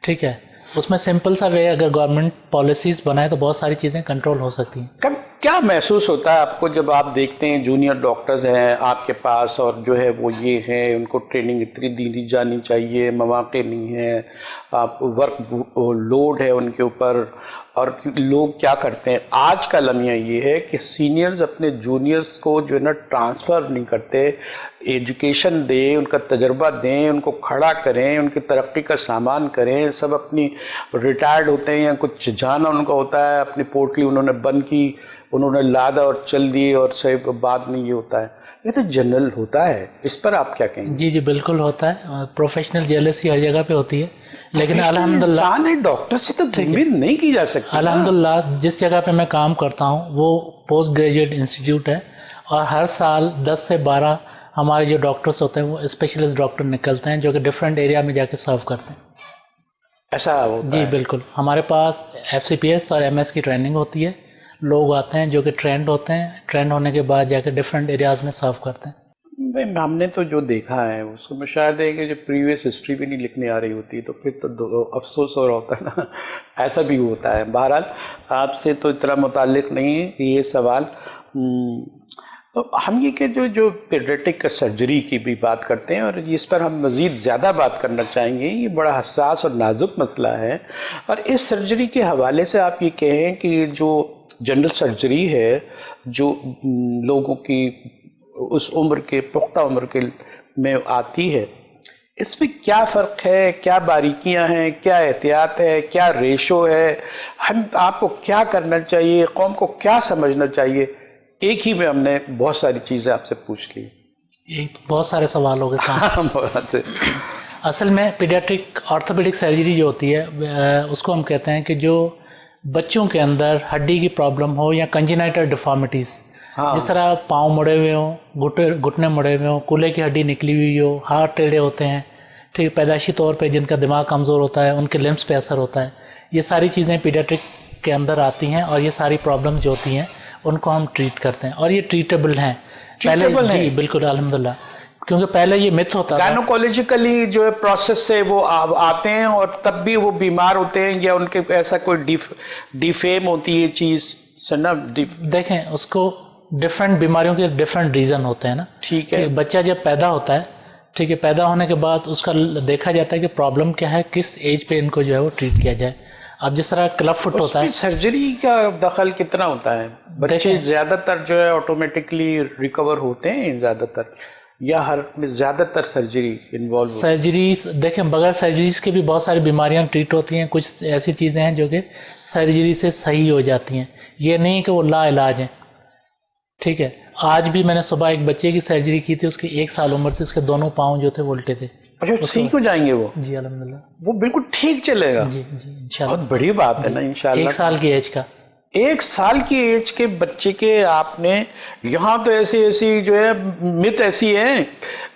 ठीक है। उसमें सिंपल सा वे अगर गवर्नमेंट पॉलिसीज़ बनाए तो बहुत सारी चीज़ें कंट्रोल हो सकती हैं। क्या महसूस होता है आपको जब आप देखते हैं जूनियर डॉक्टर्स हैं आपके पास, और जो है वो ये हैं, उनको ट्रेनिंग इतनी दी जानी चाहिए, मौके नहीं है, आप वर्क लोड है उनके ऊपर, और लोग क्या करते हैं? आज का लम्हा ये है कि सीनियर्स अपने जूनियर्स को जो है ना ट्रांसफ़र नहीं करते, एजुकेशन दें, उनका तजर्बा दें, उनको खड़ा करें, उनकी तरक्की का सामान करें। सब अपनी रिटायर्ड होते हैं या कुछ जाना उनका होता है, अपनी पोटली उन्होंने बंद की, उन्होंने लादा और चल दिए, और सही बाद में ये होता है। ये तो जनरल होता है, इस पर आप क्या कहेंगे? जी जी बिल्कुल होता है। प्रोफेशनल जेलसी हर जगह पे होती है, लेकिन अल्हम्दुलिल्लाह इंसान है, डॉक्टर से तो उम्मीद नहीं की जा सकती। अल्हम्दुलिल्लाह जिस जगह पे मैं काम करता हूँ वो पोस्ट ग्रेजुएट इंस्टीट्यूट है, और हर साल 10 से 12 हमारे जो डॉक्टर्स होते हैं वो स्पेशलिस्ट डॉक्टर निकलते हैं, जो कि डिफरेंट एरिया में जाके सर्व करते हैं। ऐसा होता जी है? बिल्कुल। हमारे पास FCPS और MS की ट्रेनिंग होती है। लोग आते हैं जो कि ट्रेंड होते हैं, ट्रेंड होने के बाद जाके डिफरेंट एरियाज में सर्व करते हैं। भाई हमने तो जो देखा है उसको मैं शायद है कि जो प्रीवियस हिस्ट्री भी नहीं लिखने आ रही होती, तो फिर तो अफसोस हो रहा होता है ना। ऐसा भी होता है। बहरहाल आपसे तो इतना मुताल्लिक नहीं है ये सवाल। तो हम ये कि जो पीडियाट्रिक सर्जरी की भी बात करते हैं, और इस पर हम मज़ीद ज़्यादा बात करना चाहेंगे। ये बड़ा हसास और नाजुक मसला है, और इस सर्जरी के हवाले से आप ये कहें कि जो जनरल सर्जरी है, जो लोगों की उस उम्र के, पुख्ता उम्र के में आती है, इसमें क्या फ़र्क है, क्या बारीकियां हैं, क्या एहतियात है, क्या रेशो है, हम आपको क्या करना चाहिए, कौम को क्या समझना चाहिए? एक ही में हमने बहुत सारी चीज़ें आपसे पूछ ली। एक बहुत सारे सवाल हो गए। असल में पीडियाट्रिक ऑर्थोपेडिक सर्जरी जो होती है उसको हम कहते हैं कि जो बच्चों के अंदर हड्डी की प्रॉब्लम हो या कंजेनाइटल डिफॉर्मिटीज़, जिस तरह पाँव मुड़े हुए हों, घुटने मुड़े हुए हों, कूल्हे की हड्डी निकली हुई हो, हाथ टेढ़े होते हैं, ठीक, पैदाइशी तौर पे जिनका दिमाग कमज़ोर होता है उनके लिम्स पे असर होता है, ये सारी चीज़ें पीडियाट्रिक के अंदर आती हैं, और ये सारी प्रॉब्लम्स जो होती हैं उनको हम ट्रीट करते हैं, और ये ट्रीटेबल हैं। पहले जी बिल्कुल अल्हम्दुलिल्लाह, क्योंकि पहले ये मिथ होता था। गायनोकोलॉजिकली जो है प्रोसेस से वो आते हैं, और तब भी वो बीमार होते हैं, या उनके ऐसा कोई डिफेम होती है चीज़ से ना? देखें, उसको डिफरेंट बीमारियों के डिफरेंट रीज़न होते हैं ना। ठीक है। बच्चा जब पैदा होता है, ठीक है, पैदा होने के बाद उसका देखा जाता है कि प्रॉब्लम क्या है, किस एज पे इनको जो है वो ट्रीट किया जाए। अब जिस तरह क्लब फुट होता है, सर्जरी का दखल कितना होता है? बच्चे ज़्यादातर जो है ऑटोमेटिकली रिकवर होते हैं ज़्यादातर? या हर में ज़्यादातर सर्जरी इन्वॉल्व? सर्जरीज देखें, बगैर सर्जरीज के भी बहुत सारी बीमारियां ट्रीट होती हैं। कुछ ऐसी चीज़ें हैं जो कि सर्जरी से सही हो जाती हैं, ये नहीं कि वो लाइलाज हैं। ठीक है, आज भी मैंने सुबह एक बच्चे की सर्जरी की थी, उसकी 1 साल उम्र थी, उसके दोनों पाँव जो थे वो उल्टे थे। अच्छा, ठीक हो जाएंगे वो? जी अल्हम्दुलिल्लाह, वो बिल्कुल ठीक चलेगा? जी जी इंशाल्लाह। बहुत बड़ी बात है ना। इंशाल्लाह 1 साल की एज का। 1 साल की एज के बच्चे के आपने यहाँ तो ऐसी जो है मिथ ऐसी है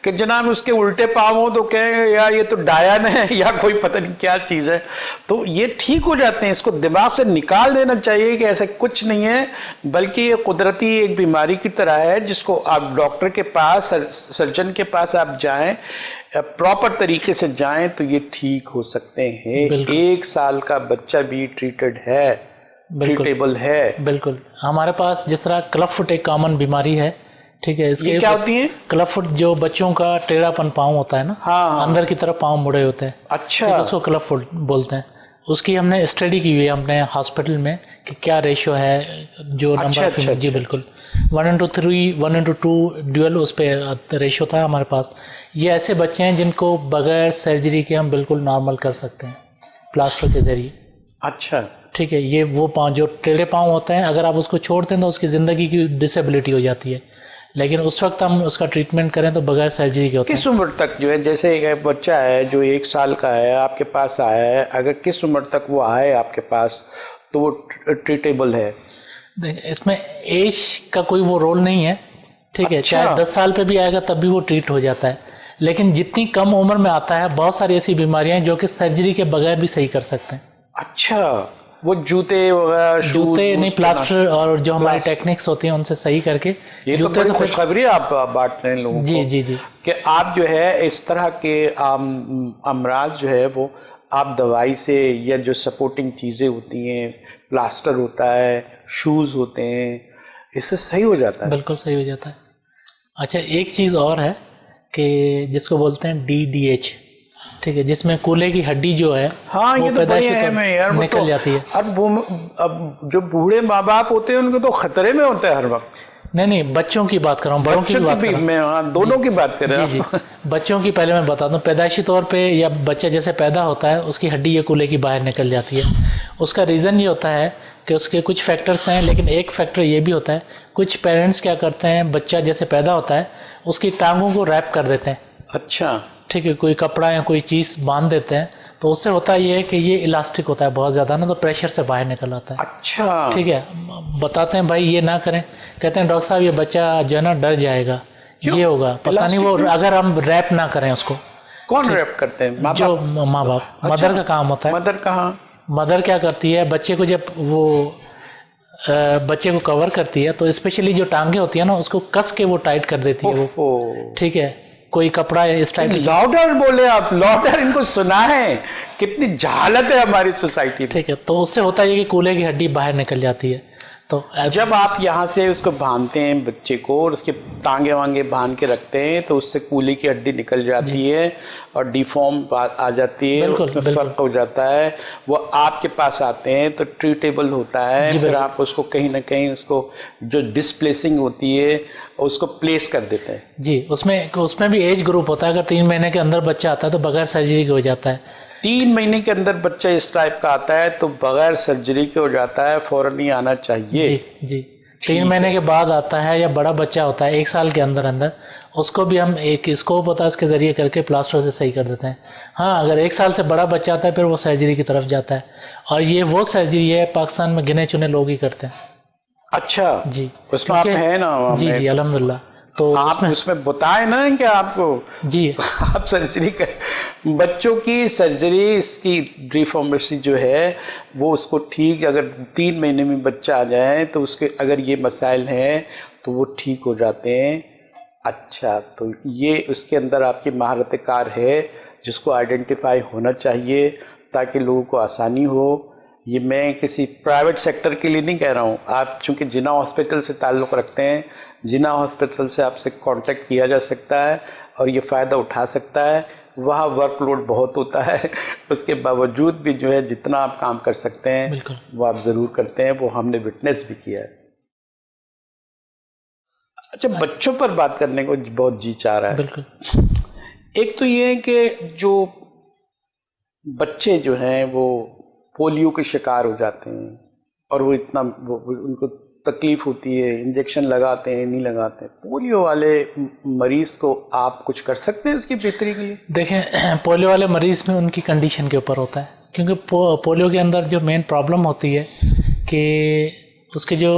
कि जनाब उसके उल्टे पाँव हो तो कहेंगे यार ये तो डायन है या कोई पता नहीं क्या चीज़ है। तो ये ठीक हो जाते हैं, इसको दिमाग से निकाल देना चाहिए कि ऐसा कुछ नहीं है, बल्कि ये कुदरती एक बीमारी की तरह है जिसको आप डॉक्टर के पास, सर्जन के पास आप जाएं, प्रॉपर तरीके से जाएं तो ये ठीक हो सकते हैं। 1 साल का बच्चा भी ट्रीटेड है, ट्रीटेबल है। बिल्कुल, हमारे पास जिस तरह क्लब फुट एक कॉमन बीमारी है, ठीक है, इसके क्या होती है? क्लब फुट जो बच्चों का टेढ़ापन पाँव होता है ना, हाँ। अंदर की तरफ पाँव मुड़े होते हैं। अच्छा, उसको क्लब फुट बोलते हैं। उसकी हमने स्टडी की हुई है अपने हॉस्पिटल में कि क्या रेशियो है जो नंबर। अच्छा, जी बिल्कुल, 1:3, 1:2 ड्यूअल उस पर रेशियो था हमारे पास। ये ऐसे बच्चे हैं जिनको बगैर सर्जरी के हम बिल्कुल नॉर्मल कर सकते हैं प्लास्टर के जरिए। अच्छा, ठीक है, ये वो पाँव जो टेढ़े पाँव होते हैं, अगर आप उसको छोड़ते हैं तो उसकी ज़िंदगी की डिसेबिलिटी हो जाती है, लेकिन उस वक्त हम उसका ट्रीटमेंट करें तो बगैर सर्जरी के होते हैं। किस उम्र तक जो है, जैसे एक बच्चा है जो 1 साल का है आपके पास आया है, अगर किस उम्र तक वो आए आपके पास तो वो ट्रीटेबल है? इसमें एज का कोई वो रोल नहीं है। ठीक है, चाहे 10 साल पे भी आएगा तब भी वो ट्रीट हो जाता है, लेकिन जितनी कम उम्र में आता है बहुत सारी ऐसी बीमारियां हैं जो कि सर्जरी के बगैर भी सही कर सकते हैं। अच्छा, वो जूते वगैरह, जूते नहीं, प्लास्टर और जो हमारी टेक्निक्स होती हैं उनसे सही करके। ये तो बड़ी खुशखबरी आप बांट रहे हैं लोगों को। जी जी जी, कि आप जो है इस तरह के अमराज जो है वो आप दवाई से या जो सपोर्टिंग चीज़ें होती हैं, प्लास्टर होता है, शूज़ होते हैं, इससे सही हो जाता है? बिल्कुल सही हो जाता है। अच्छा, एक चीज़ और है कि जिसको बोलते हैं DDH, ठीक है, जिसमें कूल्हे की हड्डी जो है, हाँ, ये तो बड़ी अहम है यार, निकल जाती है। अब जो बूढ़े माँ बाप होते हैं उनके तो खतरे में होते हैं हर वक्त। नहीं, बच्चों की बात कर रहा हूँ, बड़ों की बात कर रहा हूँ। दोनों की बात कर रहे हैं। जी, बच्चों की पहले मैं बता दूं, पैदाइशी तौर पे या बच्चा जैसे पैदा होता है उसकी हड्डी ये कूल्हे की बाहर निकल जाती है। उसका रीज़न ये होता है कि उसके कुछ फैक्टर्स हैं, लेकिन एक फैक्टर ये भी होता है, कुछ पेरेंट्स क्या करते हैं, बच्चा जैसे पैदा होता है उसकी टांगों को रैप कर देते हैं। अच्छा, ठीक है, कोई कपड़ा या कोई चीज़ बांध देते हैं, तो उससे होता ये है कि ये इलास्टिक होता है बहुत ज़्यादा ना, तो प्रेशर से बाहर निकल आता है। अच्छा, ठीक है, बताते हैं भाई ये ना करें, कहते हैं डॉक्टर साहब ये बच्चा जो है ना डर जाएगा, ये होगा, पता नहीं वो अगर हम रैप ना करें उसको। कौन रैप करते हैं? जो माँ बाप। मदर का काम होता है। मदर कहाँ? मदर क्या करती है, बच्चे को जब वो बच्चे को कवर करती है तो स्पेशली जो टांगे होती है ना उसको कस के वो टाइट कर देती है वो। ठीक है, कोई कपड़ा इस टाइप की। लॉटर बोले आप, लॉटर इनको सुना है, कितनी जहालत है हमारी सोसाइटी में। ठीक है, तो उससे होता है कि कूल्हे की हड्डी बाहर निकल जाती है। तो जब आप यहाँ से उसको बांधते हैं बच्चे को और उसके टांगे वांगे बांध के रखते हैं तो उससे कूल्हे की हड्डी निकल जाती है और डिफॉर्म आ जाती है, उसमें फर्क हो जाता है। वो आपके पास आते हैं तो ट्रीटेबल होता है, फिर आप उसको कहीं ना कहीं उसको जो डिस्प्लेसिंग होती है उसको प्लेस कर देते हैं। जी, उसमें भी एज ग्रुप होता है। अगर 3 महीने के अंदर बच्चा आता है तो बगैर सर्जरी के हो जाता है। 3 महीने के अंदर बच्चा इस टाइप का आता है तो बगैर सर्जरी के हो जाता है, फौरन ही आना चाहिए। जी, 3 महीने के बाद आता है, या बड़ा बच्चा होता है 1 साल के अंदर उसको भी हम एक स्कोप होता है उसके जरिए करके प्लास्टर से सही कर देते हैं। हाँ, अगर 1 साल से बड़ा बच्चा आता है फिर वो सर्जरी की तरफ जाता है, और ये वो सर्जरी है पाकिस्तान में गिने चुने लोग ही करते हैं। अच्छा जी, उसमें आप है ना? जी जी अल्हम्दुलिल्लाह। तो आप उसमें बताए ना कि आपको जी आप सर्जरी कर, बच्चों की सर्जरी, इसकी डिफॉर्मेशन जो है वो उसको ठीक, अगर 3 महीने में बच्चा आ जाए तो उसके अगर ये मसाइल हैं तो वो ठीक हो जाते हैं। अच्छा, तो ये उसके अंदर आपकी महारत कार है जिसको आइडेंटिफाई होना चाहिए ताकि लोगों को आसानी हो। ये मैं किसी प्राइवेट सेक्टर के लिए नहीं कह रहा हूँ। आप चूँकि जिन्ना हॉस्पिटल से ताल्लुक़ रखते हैं, जिन्ना हॉस्पिटल से आपसे कांटेक्ट किया जा सकता है और ये फ़ायदा उठा सकता है। वहाँ वर्कलोड बहुत होता है, उसके बावजूद भी जो है जितना आप काम कर सकते हैं वो आप ज़रूर करते हैं, वो हमने विटनेस भी किया है। अच्छा, बच्चों पर बात करने को बहुत जी चाह रहा है। बिल्कुल। एक तो ये है कि जो बच्चे जो हैं वो पोलियो के शिकार हो जाते हैं और वो इतना उनको तकलीफ होती है, इंजेक्शन लगाते हैं नहीं लगाते हैं। पोलियो वाले मरीज को आप कुछ कर सकते हैं उसकी बेहतरी के लिए? देखें, पोलियो वाले मरीज में उनकी कंडीशन के ऊपर होता है, क्योंकि पोलियो के अंदर जो मेन प्रॉब्लम होती है कि उसके जो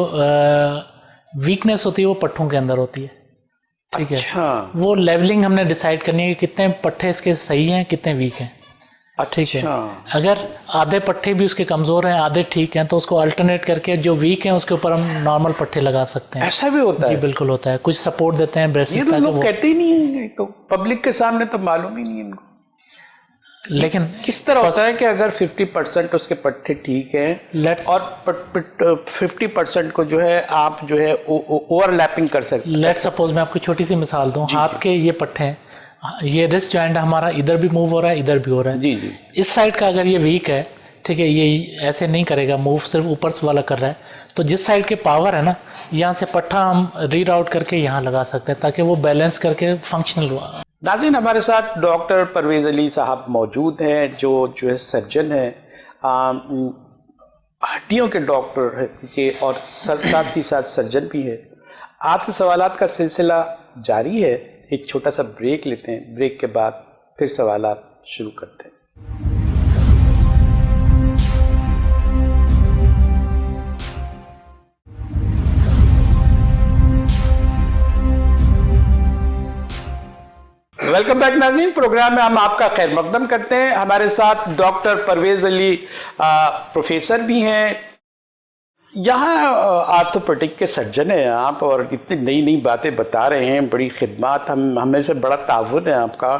वीकनेस होती है वो पट्ठों के अंदर होती है। ठीक अच्छा। है, वो लेवलिंग हमने डिसाइड करनी है कि कितने पट्ठे इसके सही हैं, कितने वीक हैं। ठीक है, अगर आधे पट्टे भी उसके कमजोर हैं, आधे ठीक हैं, तो उसको अल्टरनेट करके जो वीक हैं उसके ऊपर हम नॉर्मल पट्टे लगा सकते हैं। ऐसा भी होता है? जी बिल्कुल होता है। कुछ सपोर्ट देते हैं ब्रेसिस, ये तो लोग कहते ही नहीं है, तो पब्लिक के सामने तो मालूम ही नहीं है इनको। लेकिन किस तरह होता है कि अगर 50% उसके पट्टे ठीक हैं और 50% को जो है आप जो है ओवरलैपिंग कर सकते हैं। लेट्स सपोज मैं आपको छोटी सी मिसाल दूं, हाथ के ये पट्टे हैं, ये रिस्ट जॉइंट हमारा इधर भी मूव हो रहा है, इधर भी हो रहा है। जी जी। इस साइड का अगर ये वीक है, ठीक है, ये ऐसे नहीं करेगा मूव, सिर्फ ऊपर से वाला कर रहा है, तो जिस साइड के पावर है ना, यहाँ से पट्टा हम रीराउट करके यहाँ लगा सकते हैं ताकि वो बैलेंस करके फंक्शनल हुआ। नाज़रीन, हमारे साथ डॉक्टर परवेज़ अली साहब मौजूद हैं जो है सर्जन है, हड्डियों के डॉक्टर है के, और साथ ही साथ सर्जन भी है। आपसे सवालात का सिलसिला जारी है। एक छोटा सा ब्रेक लेते हैं, ब्रेक के बाद फिर सवालात शुरू करते हैं। वेलकम बैक नाज़रीन, प्रोग्राम में हम आपका खैर मकदम करते हैं। हमारे साथ डॉक्टर परवेज़ अली प्रोफेसर भी हैं, यहाँ आर्थोपेडिक के सर्जन हैं आप, और इतनी नई नई बातें बता रहे हैं, बड़ी खिदमत। हमें से बड़ा ताउन है आपका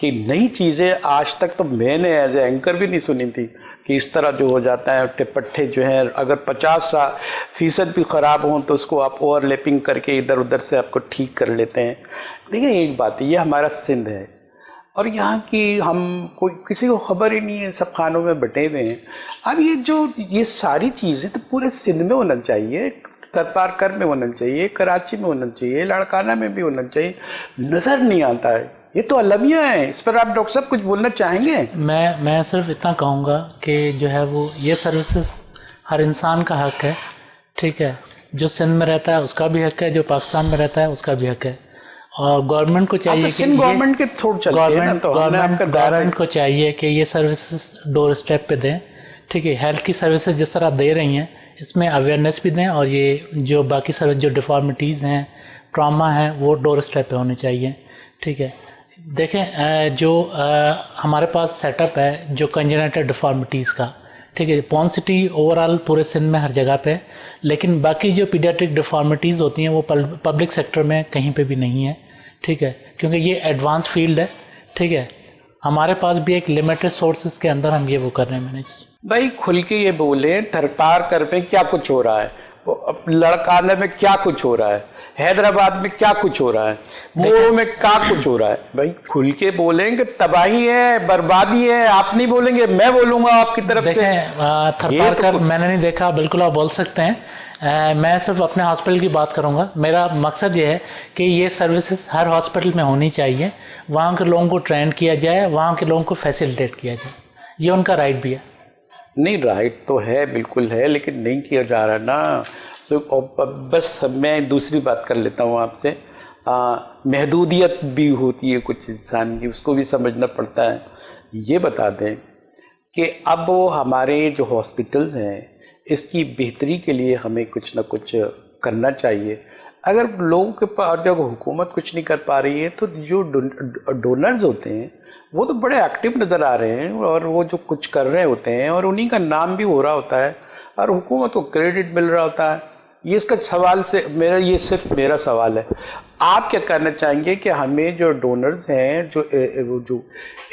कि नई चीज़ें आज तक तो मैंने एज ए एंकर भी नहीं सुनी थी कि इस तरह जो हो जाता है। पट्टे जो हैं अगर 50% भी ख़राब हों तो उसको आप ओवरलैपिंग करके इधर उधर से आपको ठीक कर लेते हैं। देखिए, एक बात है, ये हमारा सिंध है और यहाँ की हम कोई किसी को खबर ही नहीं है, सब खानों में बटे हुए हैं। अब ये सारी चीज़ें तो पूरे सिंध में होना चाहिए, तरपारकर में होना चाहिए, कराची में होना चाहिए, लाड़काना में भी होना चाहिए, नज़र नहीं आता है। ये तो अलमिया है। इस पर आप डॉक्टर साहब कुछ बोलना चाहेंगे? मैं सिर्फ इतना कहूँगा कि जो है वो ये सर्विसेज हर इंसान का हक है। ठीक है, जो सिंध में रहता है उसका भी हक है, जो पाकिस्तान में रहता है उसका भी हक है। और गवर्नमेंट को चाहिए कि गवर्नमेंट के थ्रू गवर्नमेंट को चाहिए कि ये सर्विसेज डोर स्टेप पे दें। ठीक है, हेल्थ की सर्विसेज जिस तरह दे रही हैं इसमें अवेयरनेस भी दें, और ये जो बाकी सर्विस जो डिफॉर्मिटीज़ हैं, ट्रॉमा है, वो डोर स्टेप पे होने चाहिए। ठीक है, देखें जो हमारे पास सेटअप है जो कंजेनिटल डिफॉर्मिटीज़ का, ठीक है, पॉन सिटी ओवरऑल पूरे सिंध में हर जगह पे, लेकिन बाकी जो पीडियाट्रिक डिफॉर्मिटीज़ होती हैं वो पब्लिक सेक्टर में कहीं पे भी नहीं है। ठीक है, क्योंकि ये एडवांस फील्ड है। ठीक है, हमारे पास भी एक लिमिटेड सोर्सेज के अंदर हम ये वो कर रहे हैं मैनेज। भाई खुल के ये बोले, थरपारकर में क्या कुछ हो रहा है, लड़काने में क्या कुछ हो रहा है, हैदराबाद में क्या कुछ हो रहा है, मोर में क्या कुछ हो रहा है। भाई खुल के बोलेंगे, तबाही है, बर्बादी है। आप नहीं बोलेंगे, मैं बोलूंगा आपकी तरफ से। थरपारकर मैंने नहीं देखा, बिल्कुल आप बोल सकते हैं। मैं सिर्फ अपने हॉस्पिटल की बात करूंगा। मेरा मकसद ये है कि ये सर्विसेज हर हॉस्पिटल में होनी चाहिए, वहाँ के लोगों को ट्रेन किया जाए, वहाँ के लोगों को फैसिलिटेट किया जाए, ये उनका राइट भी है। नहीं, राइट तो है, बिल्कुल है, लेकिन नहीं किया जा रहा ना। तो बस मैं दूसरी बात कर लेता हूँ आपसे। महदूदियत भी होती है कुछ इंसान की, उसको भी समझना पड़ता है। ये बता दें कि अब वो हमारे जो हॉस्पिटल्स हैं इसकी बेहतरी के लिए हमें कुछ ना कुछ करना चाहिए। अगर लोगों के पास, जब हुकूमत कुछ नहीं कर पा रही है, तो जो डोनर्स होते हैं वो तो बड़े एक्टिव नज़र आ रहे हैं और वो जो कुछ कर रहे होते हैं और उन्हीं का नाम भी हो रहा होता है और हुकूमत को क्रेडिट मिल रहा होता है। ये इसका सवाल से ये सिर्फ मेरा सवाल है। आप क्या कहना चाहेंगे कि हमें जो डोनर्स हैं, जो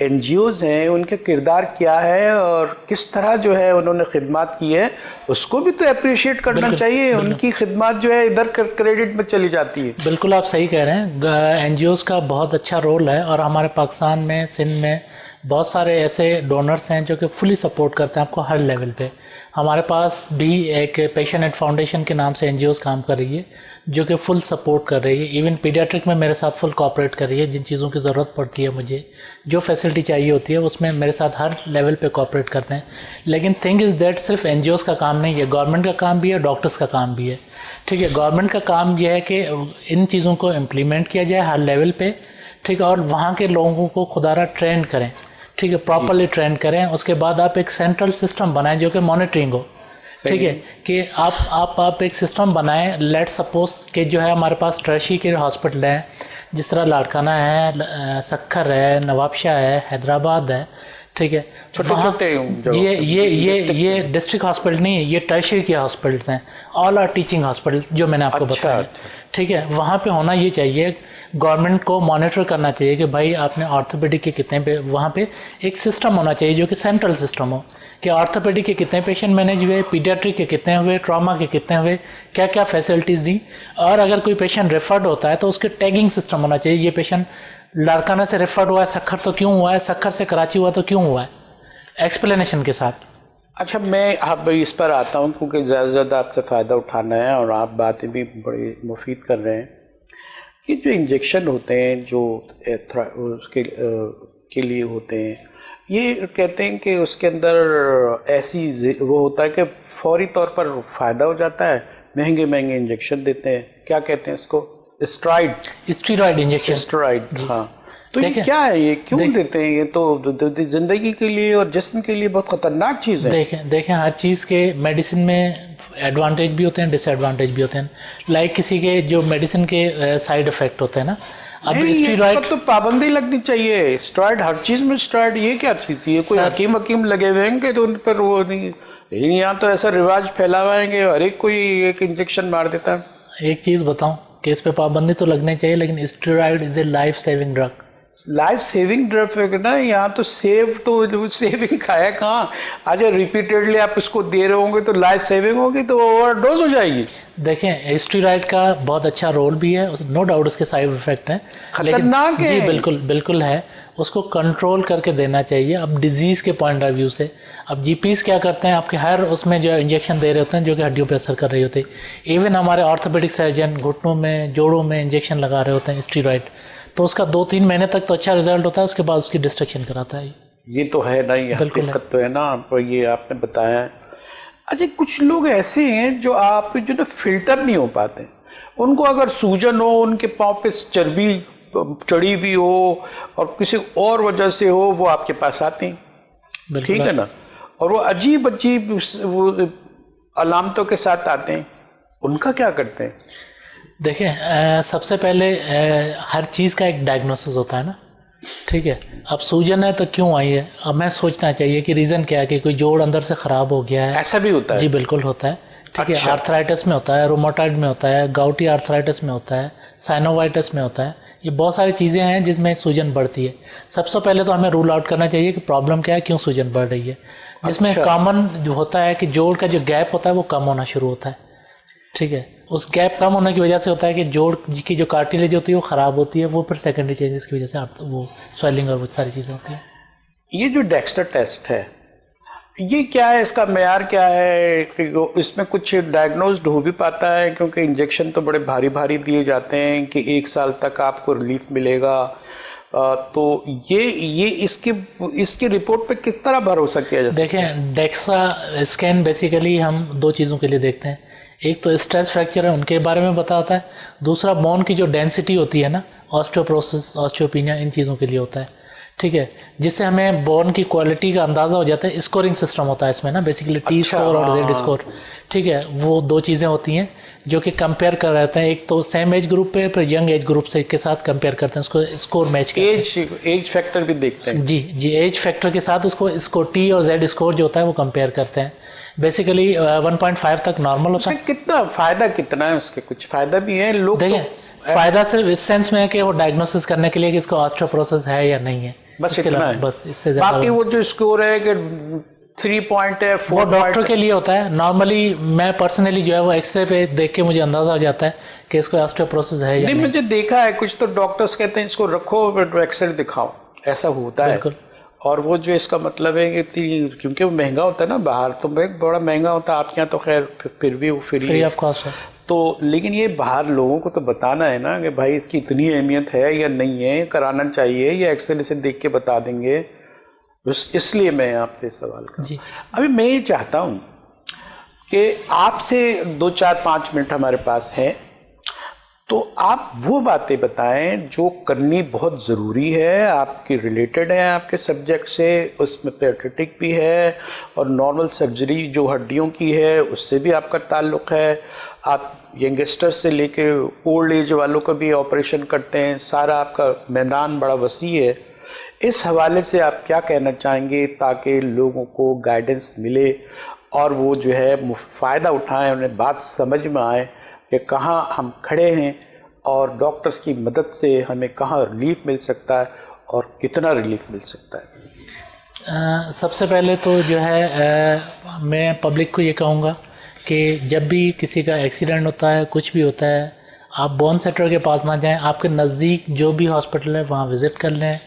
NGOs हैं, उनके किरदार क्या है और किस तरह जो है उन्होंने खिदमत की है, उसको भी तो अप्रिशिएट करना चाहिए। उनकी खिदमत जो है इधर क्रेडिट में चली जाती है। बिल्कुल आप सही कह रहे हैं, NGOs का बहुत अच्छा रोल है और हमारे पाकिस्तान में, सिंध में बहुत सारे ऐसे डोनर्स हैं जो कि फुली सपोर्ट करते हैं आपको हर लेवल पे। हमारे पास भी एक पेशेंट एड फाउंडेशन के नाम से एनजीओज काम कर रही है जो कि फुल सपोर्ट कर रही है। इवन पीडियाट्रिक में मेरे साथ फुल कोऑपरेट कर रही है। जिन चीज़ों की ज़रूरत पड़ती है, मुझे जो फैसिलिटी चाहिए होती है, उसमें मेरे साथ हर लेवल पे कोऑपरेट करते हैं। लेकिन थिंग इज़ दैट सिर्फ एनजीओज का काम नहीं है, गवर्नमेंट का काम भी है, डॉक्टर्स का काम भी है। ठीक है, गवर्नमेंट का काम यह है कि इन चीज़ों को इम्प्लीमेंट किया जाए हर लेवल पे। ठीक है, और वहाँ के लोगों को खुदारा ट्रेंड करें। ठीक है, प्रॉपरली ट्रेंड करें। उसके बाद आप एक सेंट्रल सिस्टम बनाएं जो कि मॉनिटरिंग हो। ठीक है, कि आप एक सिस्टम बनाएं। लेट सपोज कि जो है हमारे पास टर्शी के हॉस्पिटल है, जिस तरह लाड़काना है, सक्खर है, नवाबशाह है, हैदराबाद है। ठीक है, ये डिस्ट्रिक्ट हॉस्पिटल नहीं है, ये टर्शियरी के हॉस्पिटल्स हैं। ऑल आर टीचिंग हॉस्पिटल जो मैंने आपको बताया। ठीक है, वहाँ पे होना ये चाहिए, गवर्नमेंट को मॉनिटर करना चाहिए कि भाई आपने ऑर्थोपेडिक के कितने पे, वहाँ पे एक सिस्टम होना चाहिए जो कि सेंट्रल सिस्टम हो कि ऑर्थोपेडिक के कितने पेशेंट मैनेज हुए, पीडियाट्रिक के कितने हुए, ट्रॉमा के कितने हुए, क्या क्या फैसिलिटीज़ दी। और अगर कोई पेशेंट रेफर्ड होता है तो उसके टैगिंग सिस्टम होना चाहिए। ये पेशेंट लाड़काना से रेफर्ड हुआ है, सक्खर तो क्यों हुआ है, सक्खर से कराची हुआ तो क्यों हुआ है, एक्सप्लेनेशन के साथ। अच्छा, मैं अब इस पर आता हूँ क्योंकि ज़्यादा से ज़्यादा आपसे फ़ायदा उठाना है और आप बातें भी बड़ी मुफीद कर रहे हैं कि जो इंजेक्शन होते हैं जो उसके के लिए होते हैं, ये कहते हैं कि उसके अंदर ऐसी वो होता है कि फौरी तौर पर फ़ायदा हो जाता है, महंगे महंगे इंजेक्शन देते हैं, क्या कहते हैं इसको, स्टेरॉइड इंजेक्शन। हाँ, तो ये क्या है, ये क्यों देते हैं? ये तो जिंदगी के लिए और जिस्म के लिए बहुत खतरनाक चीज़ है। देखें हर चीज़ के मेडिसिन में एडवांटेज भी होते हैं, डिसएडवांटेज भी होते हैं। लाइक किसी के जो मेडिसिन के साइड इफेक्ट होते हैं ना, अब स्टेरॉइड तो पाबंदी लगनी चाहिए। स्टेरॉइड हर चीज में स्टेरॉइड, ये क्या चीज है? कोई हकीम लगे हुए हैं तो उन पर वो नहीं, लेकिन यहाँ तो ऐसा रिवाज फैला हुआ है कि हर एक कोई एक इंजेक्शन मार देता है। एक चीज बताऊं कि इस पे पाबंदी तो लगनी चाहिए, लेकिन steroid is a life saving drug. Life saving drug है ना, यहाँ तो सेविंग खाया कहाँ। आज रिपीटेडली आप इसको दे रहे होंगे तो लाइफ सेविंग होगी तो ओवरडोज हो जाएगी। देखें, स्टेरॉइड का बहुत अच्छा रोल भी है, नो डाउट उसके साइड इफेक्ट हैं, खतरनाक है। जी बिल्कुल है, उसको कंट्रोल करके देना चाहिए। अब डिजीज के पॉइंट ऑफ व्यू से अब जीपीस क्या करते हैं, आपके हर उसमें जो इंजेक्शन दे रहे होते हैं जो कि हड्डियों पे असर कर रही होती है। इवन हमारे ऑर्थोपेडिक सर्जन घुटनों में, जोड़ों में इंजेक्शन लगा रहे होते हैं स्टेरॉइड, तो उसका 2-3 महीने तक तो अच्छा रिजल्ट होता है, उसके बाद उसकी डिस्ट्रक्शन कराता है। ये तो है ना, ये हकीकत तो है ना, ये आपने बताया। अच्छा, कुछ लोग ऐसे हैं जो आप जो ना फिल्टर नहीं हो पाते, उनको अगर सूजन हो, उनके पाँव पे चर्बी चढ़ी हुई हो और किसी और वजह से हो, वो आपके पास आते हैं, ठीक है ना, और वो अजीब वो अलामतों के साथ आते हैं, उनका क्या करते हैं? देखें, सबसे पहले हर चीज़ का एक डायग्नोसिस होता है ना, ठीक है। अब सूजन है तो क्यों आई है, अब मैं सोचना चाहिए कि रीज़न क्या है, कि कोई जोड़ अंदर से ख़राब हो गया है। ऐसा भी होता है? जी बिल्कुल होता है, ठीक है। आर्थराइटिस में होता है, रोमाटॉइड में होता है, गाउटी आर्थराइटिस में होता है, साइनोवाइटिस में होता है। ये बहुत सारी चीज़ें हैं जिसमें सूजन बढ़ती है। सबसे पहले तो हमें रूल आउट करना चाहिए कि प्रॉब्लम क्या है, क्यों सूजन बढ़ रही है। जिसमें कॉमन जो होता है कि जोड़ का जो गैप होता है वो कम होना शुरू होता है, ठीक है। उस गैप कम होने की वजह से होता है कि जोड़ की जो कार्टिलेज होती है वो ख़राब होती है, वो फिर सेकेंडरी चेंजेस की वजह से आप वो स्वेलिंग और वो सारी चीज़ें होती हैं। ये जो डेक्स्टर टेस्ट है, ये क्या है, इसका मेयार क्या है? इसमें कुछ डायग्नोस्ड हो भी पाता है? क्योंकि इंजेक्शन तो बड़े भारी भारी दिए जाते हैं कि 1 साल तक आपको रिलीफ मिलेगा, तो ये इसकी रिपोर्ट पे किस तरह भरोसा किया जाए? देखें, डेक्सा स्कैन बेसिकली हम 2 चीज़ों के लिए देखते हैं। एक तो स्ट्रेस फ्रैक्चर है, उनके बारे में बताता है। दूसरा बोन की जो डेंसिटी होती है ना, ऑस्टियोपोरोसिस, ऑस्टियोपिनिया, इन चीज़ों के लिए होता है, ठीक है। जिससे हमें बोन की क्वालिटी का अंदाज़ा हो जाता है। स्कोरिंग सिस्टम होता है इसमें ना, बेसिकली टी स्कोर और जेड स्कोर, ठीक है। वो 2 चीज़ें होती हैं जो कि कंपेयर कर रहे हैं। एक तो सेम एज ग्रुप पे, फिर यंग एज ग्रुप से के साथ कंपेयर करते हैं, उसको स्कोर मैच करते हैं। एज फैक्टर भी देखते हैं? जी, एज फैक्टर के साथ उसको टी और जेड स्कोर जो होता है वो कंपेयर करते हैं। बेसिकली 1.5 तक नॉर्मल होता है। कितना फ़ायदा कितना है उसके? कुछ फ़ायदा भी है? लोग देखें, फ़ायदा सिर्फ इस सेंस में है कि वो डायग्नोसिस करने के लिए कि इसको ऑस्टियोपोरोसिस है या नहीं है, बस इतना है। बस इससे ज़्यादा। बाकी वो जो स्कोर है कि 3 पॉइंट है, 4 वो डॉक्टर के लिए होता है। नॉर्मली मैं पर्सनली जो है वो एक्सरे पे देख के मुझे अंदाजा हो जाता है कि इसको ऑस्टियोपोरोसिस है या नहीं। मुझे देखा है कुछ तो डॉक्टर्स कहते हैं इसको रखो एक्सरे दिखाओ, ऐसा होता है। और वो जो इसका मतलब है कि क्योंकि वो महंगा होता है ना, बाहर तो बड़ा महंगा होता है, आपके यहाँ तो खैर फिर भी वो फ्री ऑफ कॉस्ट है। तो लेकिन ये बाहर लोगों को तो बताना है ना कि भाई इसकी इतनी अहमियत है या नहीं है, कराना चाहिए, या एक्सेल से देख के बता देंगे। बस इसलिए मैं आपसे सवाल कर जी। अभी मैं ये चाहता हूँ कि आपसे 2, 4, 5 मिनट हमारे पास है, तो आप वो बातें बताएं जो करनी बहुत ज़रूरी है, आपकी रिलेटेड है आपके सब्जेक्ट से, उसमें पेडियाट्रिक भी है और नॉर्मल सर्जरी जो हड्डियों की है उससे भी आपका ताल्लुक़ है। आप यंगस्टर से लेके ओल्ड एज वालों का भी ऑपरेशन करते हैं, सारा आपका मैदान बड़ा वसी है। इस हवाले से आप क्या कहना चाहेंगे ताकि लोगों को गाइडेंस मिले और वो जो है फ़ायदा उठाएं, उन्हें बात समझ में आए कि कहाँ हम खड़े हैं और डॉक्टर्स की मदद से हमें कहाँ रिलीफ मिल सकता है और कितना रिलीफ मिल सकता है? सबसे पहले तो जो है मैं पब्लिक को ये कहूँगा कि जब भी किसी का एक्सीडेंट होता है, कुछ भी होता है, आप बोन सेटर के पास ना जाएं, आपके नज़दीक जो भी हॉस्पिटल है वहाँ विज़िट कर लें,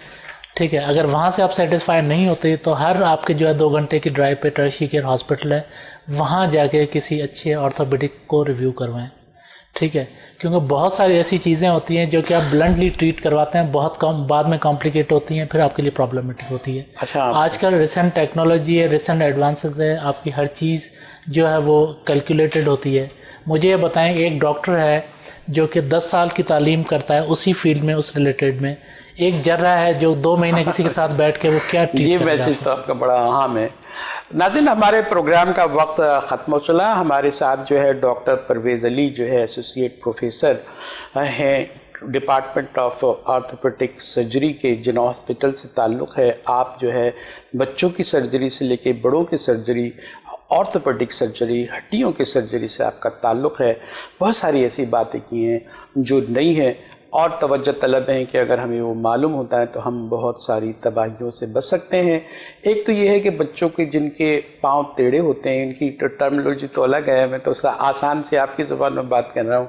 ठीक है। अगर वहाँ से आप सेटिस्फाइड नहीं होते तो हर आपके जो है 2 घंटे की ड्राइव पे टर्शियरी केयर हॉस्पिटल है, वहाँ जाके किसी अच्छे ऑर्थोपेडिक को रिव्यू करवाएं, ठीक है। क्योंकि बहुत सारी ऐसी चीज़ें होती हैं जो कि आप ब्लंटली ट्रीट करवाते हैं, बहुत कम बाद में कॉम्प्लिकेट होती हैं, फिर आपके लिए प्रॉब्लमेटिक होती है। अच्छा, आजकल रिसेंट टेक्नोलॉजी है, रिसेंट एडवांसेस है, आपकी हर चीज़ जो है वो कैलकुलेटेड होती है। मुझे ये बताएं, एक डॉक्टर है जो कि 10 साल की तालीम करता है उसी फील्ड में, उस रिलेटेड में, एक जर्रा है जो 2 महीने किसी के साथ बैठ के वो क्या ट्रीट ये मैसेज तो आपका बड़ा अहम है। नाज़रीन, हमारे प्रोग्राम का वक्त ख़त्म हो चला। हमारे साथ जो है डॉक्टर परवेज़ अली जो है एसोसिएट प्रोफेसर हैं डिपार्टमेंट ऑफ ऑर्थोपेडिक सर्जरी के, जिन हॉस्पिटल से ताल्लुक़ है। आप जो है बच्चों की सर्जरी से लेके बड़ों की सर्जरी, ऑर्थोपेडिक सर्जरी, हड्डियों की सर्जरी से आपका ताल्लुक़ है। बहुत सारी ऐसी बातें की हैं जो नहीं है और तवज्जो तलब है कि अगर हमें वो मालूम होता है तो हम बहुत सारी तबाहियों से बच सकते हैं। एक तो ये है कि बच्चों के जिनके पाँव टेढ़े होते हैं, इनकी टर्मिनोलॉजी तो अलग है, मैं तो आसान से आपकी ज़ुबान में बात कर रहा हूँ,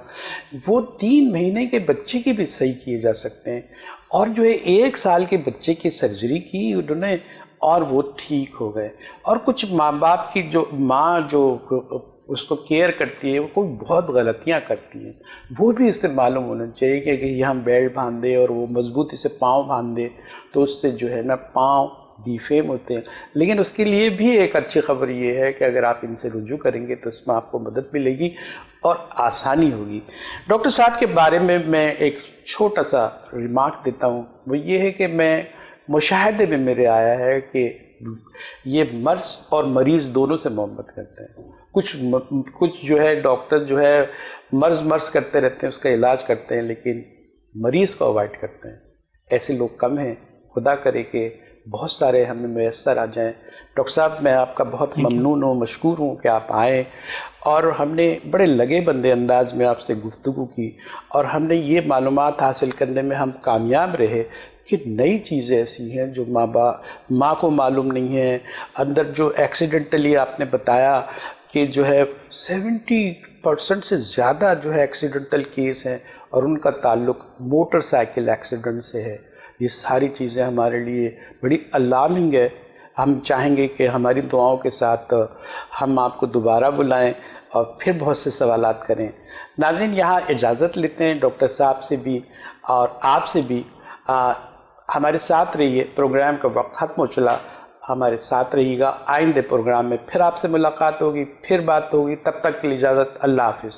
वो 3 महीने के बच्चे की भी सही किए जा सकते हैं। और जो है 1 साल के बच्चे की सर्जरी की उन्होंने और वो ठीक हो गए। और कुछ माँ बाप की जो माँ जो उसको केयर करती है वो कोई बहुत गलतियाँ करती हैं, वो भी उससे मालूम होना चाहिए कि यहाँ बेल्ट बांध दे और वो मजबूती से पाँव बांध दे तो उससे जो है ना पाँव डिफेम होते हैं। लेकिन उसके लिए भी एक अच्छी खबर ये है कि अगर आप इनसे रुजू करेंगे तो इसमें आपको मदद मिलेगी और आसानी होगी। डॉक्टर साहब के बारे में मैं एक छोटा सा रिमार्क देता हूँ, वो ये है कि मैं मुशाहदे में मेरे आया है कि ये मर्ज और मरीज़ दोनों से मोहब्बत करते हैं। कुछ जो है डॉक्टर जो है मर्ज करते रहते हैं, उसका इलाज करते हैं, लेकिन मरीज़ को अवॉइड करते हैं। ऐसे लोग कम हैं, खुदा करे कि बहुत सारे हमें मैसर आ जाएं। डॉक्टर साहब, मैं आपका बहुत ममनून हूँ, मशकूर हूँ कि आप आए और हमने बड़े लगे बंदे अंदाज में आपसे गुफ्तगू की और हमने ये मालूमात हासिल करने में हम कामयाब रहे कि नई चीज़ें ऐसी हैं जो माँ को मालूम नहीं है। अंदर जो एक्सीडेंटली आपने बताया कि जो है 70% से ज़्यादा जो है एक्सीडेंटल केस हैं और उनका ताल्लुक मोटरसाइकिल एक्सीडेंट से है। ये सारी चीज़ें हमारे लिए बड़ी अलार्मिंग है। हम चाहेंगे कि हमारी दुआओं के साथ हम आपको दोबारा बुलाएं और फिर बहुत से सवालात करें। नाज़रीन, यहाँ इजाज़त लेते हैं डॉक्टर साहब से भी और आपसे भी। हमारे साथ रहिए, प्रोग्राम का वक्त ख़त्म हो चला, हमारे साथ रहिएगा। आइंदे प्रोग्राम में फिर आपसे मुलाकात होगी, फिर बात होगी। तब तक के लिए इजाज़त, अल्लाह हाफ़िज़।